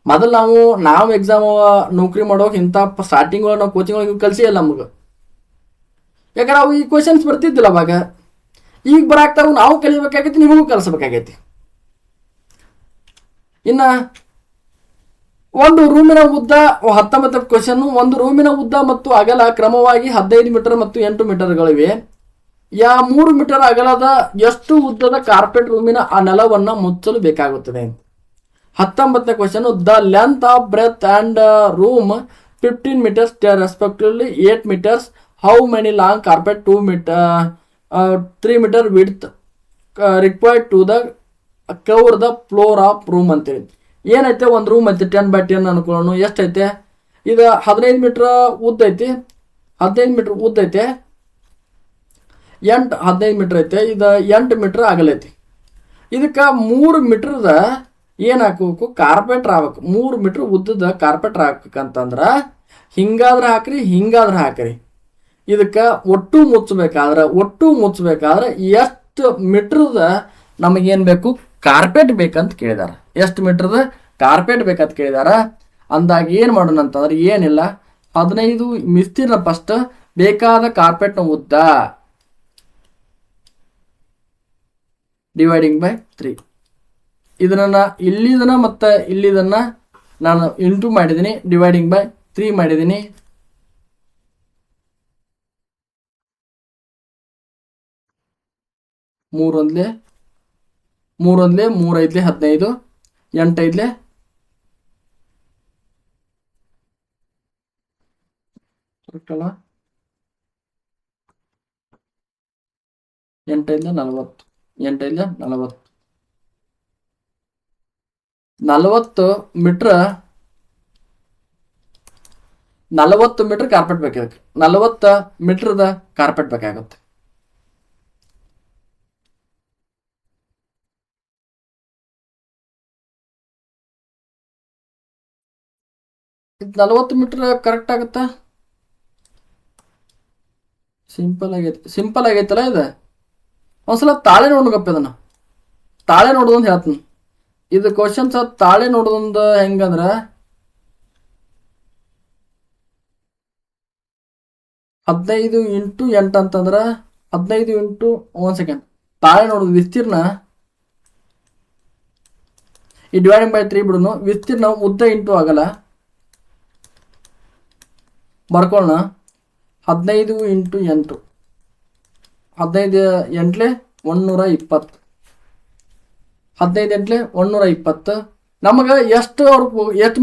ಮೊದಲು ನಾವು ಎಕ್ಸಾಮ್ ನೌಕರಿ ಮಾಡೋಕೆ ಇಂಥ ಸ್ಟಾರ್ಟಿಂಗ್ ಒಳಗೆ ನಾವು ಕೋಚಿಂಗ್ ಒಳಗೆ ಕಲಿಸಿ ಇಲ್ಲ ನಮಗೆ. ಯಾಕಂದ್ರೆ ಅವು ಈ ಕ್ವಶನ್ಸ್ ಬರ್ತಿದ್ದಿಲ್ಲ ಅವಾಗ. ಈಗ ಬರಾಕ್ತಾವು. ನಾವು ಕಲಿಬೇಕಾಗೈತಿ, ನಿಮಗೂ ಕಲಿಸ್ಬೇಕಾಗೈತಿ. ಇನ್ನ ಒಂದು ರೂಮಿನ ಉದ್ದ 19 ಕ್ವಶನ್. ಒಂದು ರೂಮಿನ ಉದ್ದ ಮತ್ತು ಅಗಲ ಕ್ರಮವಾಗಿ 15 ಮೀಟರ್ ಮತ್ತು 8 ಮೀಟರ್ಗಳಿವೆ. 3 ಮೀಟರ್ ಅಗಲದ ಎಷ್ಟು ಉದ್ದದ ಕಾರ್ಪೆಟ್ ರೂಮಿನ ಆ ನೆಲವನ್ನ ಮುಚ್ಚಲು ಬೇಕಾಗುತ್ತದೆ? 19ನೇ question. The length of breadth and room 15 meters respectively 8 meters. How many long carpet 2 meter 3 meter width required to the cover the floor of room ಅಂತೇಳಿ. ಏನೈತೆ? ಒಂದು ರೂಮ್ ಐತಿ 10 by 10 ಅನ್ಕೊಳ್ಳೋಣ. ಎಷ್ಟೈತೆ? ಇದು 15 ಮೀಟರ್ ಉದ್ದ ಐತಿ. 15 ಮೀಟರ್ ಉದ್ದ ಐತೆ. 15 ಮೀಟರ್ ಐತೆ. ಇದು 8 ಮೀಟರ್ ಅಗಲೈತಿ. ಇದಕ್ಕೆ 3 ಮೀಟರ್ದ ಏನು ಹಾಕಬೇಕು? ಕಾರ್ಪೆಟ್ರ್ ಹಾಕ್ಬೇಕು. 3 ಮೀಟರ್ ಉದ್ದದ ಕಾರ್ಪೆಟ್ರ್ ಹಾಕ್ಬೇಕಂತಂದ್ರ ಹಿಂಗಾದ್ರೆ ಹಾಕ್ರಿ, ಹಿಂಗಾದ್ರೆ ಹಾಕ್ರಿ. ಇದಕ್ಕೆ ಒಟ್ಟು ಮುಚ್ಚಬೇಕಾದ್ರೆ ಎಷ್ಟು ಮೀಟರ್ದ ನಮಗೇನು ಬೇಕು? ಕಾರ್ಪೆಟ್ ಬೇಕಂತ ಕೇಳಿದಾರ. ಎಷ್ಟು ಮೀಟರ್ದ ಕಾರ್ಪೆಟ್ ಬೇಕಂತ ಕೇಳಿದಾರ. ಅಂದಾಗ ಏನು ಮಾಡೋಣ ಅಂತಂದ್ರೆ ಏನಿಲ್ಲ, 15 ವಿಸ್ತೀರ್ಣ ಫಸ್ಟ್ ಬೇಕಾದ ಕಾರ್ಪೆಟ್ನ ಉದ್ದ ಡಿವೈಡಿಂಗ್ ಬೈ 3. ಇದನ್ನ ಇಲ್ಲಿದನ್ನ ಮತ್ತು ಇಲ್ಲಿದನ್ನ ನಾನು ಇಂಟು ಮಾಡಿದ್ದೀನಿ, ಡಿವೈಡಿಂಗ್ ಬೈ 3 ಮಾಡಿದ್ದೀನಿ. ಮೂರೊಂದ್ಲೆ ಮೂರೊಂದ್ಲೆ 3 5 15 8 5 ಕರೆಕ್ಟ್ ಅಲ್ಲ? 8 5 40 8 5 40 40 ಮೀಟ್ರ್ 40 ಮೀಟರ್ ಕಾರ್ಪೆಟ್ ಬೇಕಾಗುತ್ತೆ. 40 ಮೀಟರ್ದ ಕಾರ್ಪೆಟ್ ಬೇಕಾಗುತ್ತೆ. ಇದು 40 ಮೀಟರ್ ಕರೆಕ್ಟ್ ಆಗುತ್ತಾ? ಸಿಂಪಲ್ ಆಗೈತಲ್ಲ ಇದು. ಒಂದ್ಸಲ ತಾಳೆ ನೋಡ್ಬೇಕಪ್ಪ ಇದನ್ನ. ತಾಳೆ ನೋಡೋದೊಂದು ಹೇಳ್ತೀನಿ. ಇದು ಕ್ವಶನ್ಸ್ ತಾಳೆ ನೋಡೋದೊಂದು ಹೆಂಗಂದ್ರೆ 15 ಇಂಟು 8 ಅಂತಂದ್ರೆ 15 ಇಂಟು 1 ಸೆಕೆಂಡ್. ತಾಳೆ ನೋಡೋದು ವಿಸ್ತೀರ್ಣ ಈ ಡಿವೈಡಿಂಗ್ ಬೈ 3 ಬಿಡುನು. ವಿಸ್ತೀರ್ಣ ಉದ್ದ ಇಂಟು ಆಗಲ್ಲ ಬರ್ಕೊಳ್ಳೋಣ. 15 ಇಂಟು 8 15 8 120 15 8 120. ನಮಗೆ ಎಷ್ಟು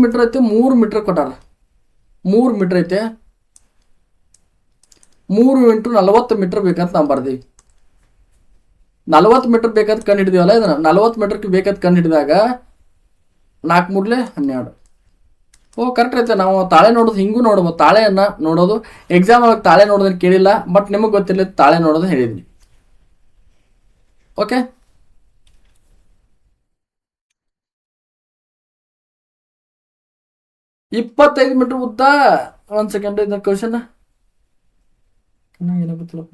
ಮೀಟರ್ ಐತೆ? 3 ಮೀಟರ್ ಕೊಟ್ಟಾರ. 3 ಮೀಟರ್ ಐತೆ. 3 ಇಂಟು 40 ಮೀಟರ್ ಬೇಕಂತ ನಾವು ಬರ್ದೀವಿ. 40 ಮೀಟರ್ ಬೇಕಂತ ಕಂಡು ಹಿಡಿದೀವಲ್ಲ ಇದನ್ನ. 40 ಮೀಟರ್ಗೆ ಬೇಕಂತ ಕಂಡು ಹಿಡಿದಾಗ 4 3 12. ಓ ಕರೆಕ್ಟ್ ಐತೆ. ನಾವು ತಾಳೆ ನೋಡೋದು ಹಿಂಗೂ ನೋಡ್ಬೋದು. ತಾಳೆಯನ್ನ ನೋಡೋದು ಎಕ್ಸಾಮ್ ಒಳಗೆ ತಾಳೆ ನೋಡೋದನ್ನ ಕೇಳಿಲ್ಲ, ಬಟ್ ನಿಮಗೆ ಗೊತ್ತಿಲ್ಲ ತಾಳೆ ನೋಡೋದು ಹೇಳಿದ್ವಿ. ಓಕೆ, 25 ಮೀಟರ್ ಉದ್ದ. 1 ಸೆಕೆಂಡ್ ಇದನ್ನ ಕ್ವಶನ್ ಏನಾಗುತ್ತಲ್ಲಪ್ಪ.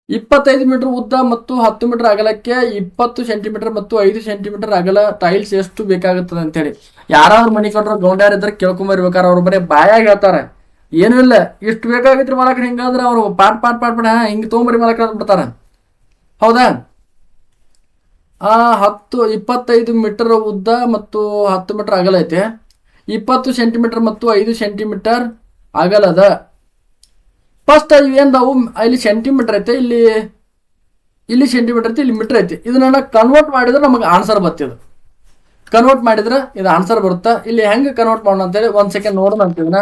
25 ಮೀಟರ್ ಉದ್ದ ಮತ್ತು 10 ಮೀಟರ್ ಅಗಲಕ್ಕೆ 20 ಸೆಂಟಿಮೀಟರ್ ಮತ್ತು 5 ಸೆಂಟಿಮೀಟರ್ ಅಗಲ ಟೈಲ್ಸ್ ಎಷ್ಟು ಬೇಕಾಗುತ್ತದೆ ಅಂತೇಳಿ. ಯಾರಾದ್ರೂ ಮನೆ ಕೊಟ್ಟರು ಗೌಂಡ್ಯಾರ ಇದ್ರೆ ಕೇಳ್ಕೊಂಬರ್ಬೇಕಾರ. ಅವ್ರು ಬರೀ ಬಾಯಾಗ ಹೇಳ್ತಾರೆ, ಏನೂ ಇಲ್ಲ ಇಷ್ಟು ಬೇಕಾಗಿತ್ತು ಮಾಡಕ್ಕೆ. ಹಿಂಗಂದ್ರೆ ಅವರು ಪಾಟ್ ಪಾಟ್ ಪಾಟ್ ಪಾಟ್ ಹಿಂಗೆ ತೊಗೊಂಬರಿ ಮಾಡಕ್ಕೆ ಬಿಡ್ತಾರೆ. ಹೌದಾ? 25 ಮೀಟರ್ ಉದ್ದ ಮತ್ತು 10 ಮೀಟರ್ ಅಗಲ ಐತೆ. 20 ಸೆಂಟಿಮೀಟರ್ ಮತ್ತು 5 ಸೆಂಟಿಮೀಟರ್ ಅಗಲದ. ಫಸ್ಟ್ ಏನದಾವು ಇಲ್ಲಿ ಸೆಂಟಿಮೀಟರ್ ಐತೆ, ಇಲ್ಲಿ ಸೆಂಟಿಮೀಟರ್ ಐತೆ, ಇಲ್ಲಿ ಮೀಟರ್ ಐತೆ. ಇದನ್ನ ಕನ್ವರ್ಟ್ ಮಾಡಿದ್ರೆ ನಮಗೆ ಆನ್ಸರ್ ಬರ್ತಿದೆ. ಕನ್ವರ್ಟ್ ಮಾಡಿದ್ರೆ ಇದು ಆನ್ಸರ್ ಬರುತ್ತಾ? ಇಲ್ಲಿ ಹೆಂಗೆ ಕನ್ವರ್ಟ್ ಮಾಡೋಣ ಅಂತೇಳಿ 1 ಸೆಕೆಂಡ್ ನೋಡೋಣ ಅಂತಿದನ.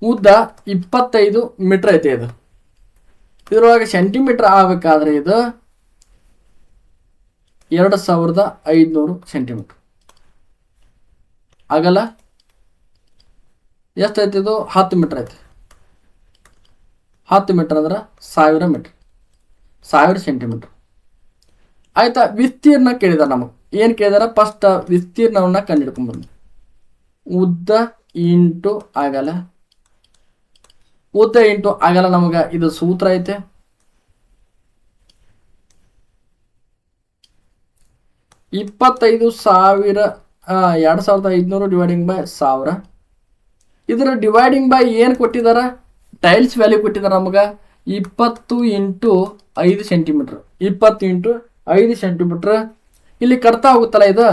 ಉದ್ದ 25 ಮೀಟರ್ ಐತೆ. ಇದು ಇದ್ರೊಳಗೆ ಸೆಂಟಿಮೀಟರ್ ಆಗಬೇಕಾದ್ರೆ ಇದು 2500 ಸೆಂಟಿಮೀಟರ್ ಆಗಲ್ಲ. ಎಷ್ಟೈತೆ ಇದು? 10 ಮೀಟರ್ ಐತೆ. 10 ಮೀಟರ್ ಅಂದ್ರೆ 1000 ಮೀಟರ್, 1000 ಸೆಂಟಿಮೀಟರ್ ಆಯ್ತಾ. ವಿಸ್ತೀರ್ಣ ಕೇಳಿದಾರೆ ನಮಗೆ. ಏನು ಕೇಳಿದಾರೆ? ಫಸ್ಟ್ ವಿಸ್ತೀರ್ಣವನ್ನ ಕಂಡುಹಿಡ್ಕೊಂಡ್ಬಂದು. ಉದ್ದ ಇಂಟು ಅಗಲ. ಉದ್ದ ಇಂಟು ಅಗಲ ನಮಗೆ ಇದು ಸೂತ್ರ ಐತೆ. $25,000 2500 ಡಿವೈಡಿಂಗ್ ಬೈ 1000. ಇದರ ಡಿವೈಡಿಂಗ್ ಬೈ ಏನು ಕೊಟ್ಟಿದಾರ? ಟೈಲ್ಸ್ ವ್ಯಾಲ್ಯೂ ಕೊಟ್ಟಿದಾರ ನಮಗೆ. 20 ಇಂಟು 5 ಸೆಂಟಿಮೀಟ್ರ್. 20 into 5 centimetre. ಇಲ್ಲಿ ಕಟ್ತಾ ಹೋಗುತ್ತಲ್ಲ ಇದು.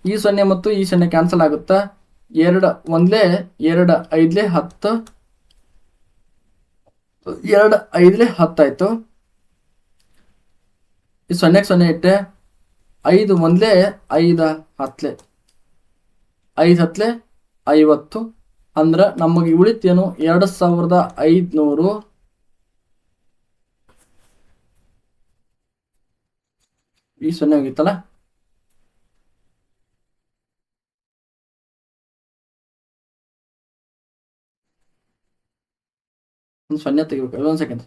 ಈ 0 ಮತ್ತು ಈ 0 ಕ್ಯಾನ್ಸಲ್ ಆಗುತ್ತಾ. 2 1 2 5 10 2 5 10 ಆಯ್ತು. ಈ 0 0 ಇಟ್ಟೆ. 5 1 5 10 5 10 50. ಅಂದ್ರೆ ನಮಗೆ ಉಳಿತೇನು? 2500. ಈ 0 ಹೋಗಿತ್ತಲ್ಲ. ಒಂದು 0 ತೆಗಿಬೇಕು. 1 ಸೆಕೆಂಡ್.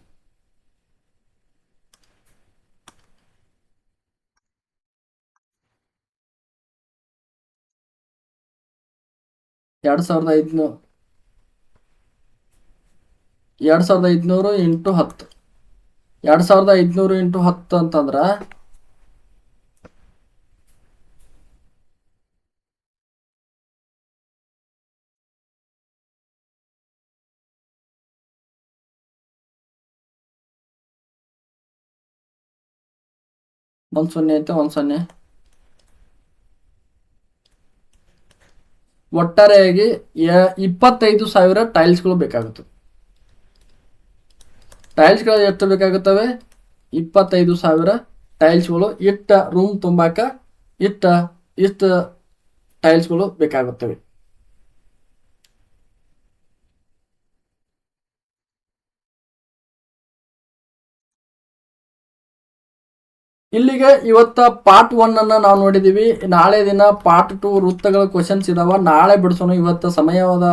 ಎರಡು ಸಾವಿರದ ಐದುನೂರು ಇಂಟು 10. 2500 ಇಂಟು 10 ಅಂತಂದ್ರೆ 1 0 ಐತೆ 1 0. ಒಟ್ಟಾರೆಯಾಗಿ 25,000 ಟೈಲ್ಸ್ಗಳು ಬೇಕಾಗುತ್ತೆ. ಟೈಲ್ಸ್ಗಳು ಎಷ್ಟು ಬೇಕಾಗುತ್ತವೆ? 25,000 ಟೈಲ್ಸ್ಗಳು. ಇಷ್ಟ ರೂಮ್ ತುಂಬಾಕ ಇಷ್ಟ ಟೈಲ್ಸ್ಗಳು ಬೇಕಾಗುತ್ತವೆ. ಇಲ್ಲಿಗೆ ಇವತ್ತ ಪಾರ್ಟ್ 1 ಅನ್ನ ನಾವು ನೋಡಿದೀವಿ. ನಾಳೆ ದಿನ ಪಾರ್ಟ್ 2 ವೃತ್ತಗಳ ಕ್ವಶನ್ಸ್ ಇದಾವ, ನಾಳೆ ಬಿಡಿಸೋಣ. ಇವತ್ತು ಸಮಯವಾದ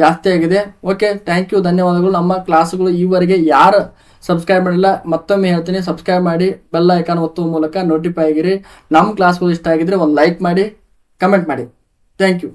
ಜಾಸ್ತಿ ಆಗಿದೆ. ಓಕೆ, ಥ್ಯಾಂಕ್ ಯು, ಧನ್ಯವಾದಗಳು. ನಮ್ಮ ಕ್ಲಾಸ್ಗಳು ಈವರೆಗೆ ಯಾರು ಸಬ್ಸ್ಕ್ರೈಬ್ ಮಾಡಿಲ್ಲ ಮತ್ತೊಮ್ಮೆ ಹೇಳ್ತೀನಿ, ಸಬ್ಸ್ಕ್ರೈಬ್ ಮಾಡಿ, ಬೆಲ್ ಐಕಾನ್ ಒತ್ತುವ ಮೂಲಕ ನೋಟಿಫೈ ಆಗಿರಿ. ನಮ್ಮ ಕ್ಲಾಸ್ಗಳು ಇಷ್ಟ ಆಗಿದ್ರೆ ಒಂದು ಲೈಕ್ ಮಾಡಿ, ಕಮೆಂಟ್ ಮಾಡಿ. Thank you.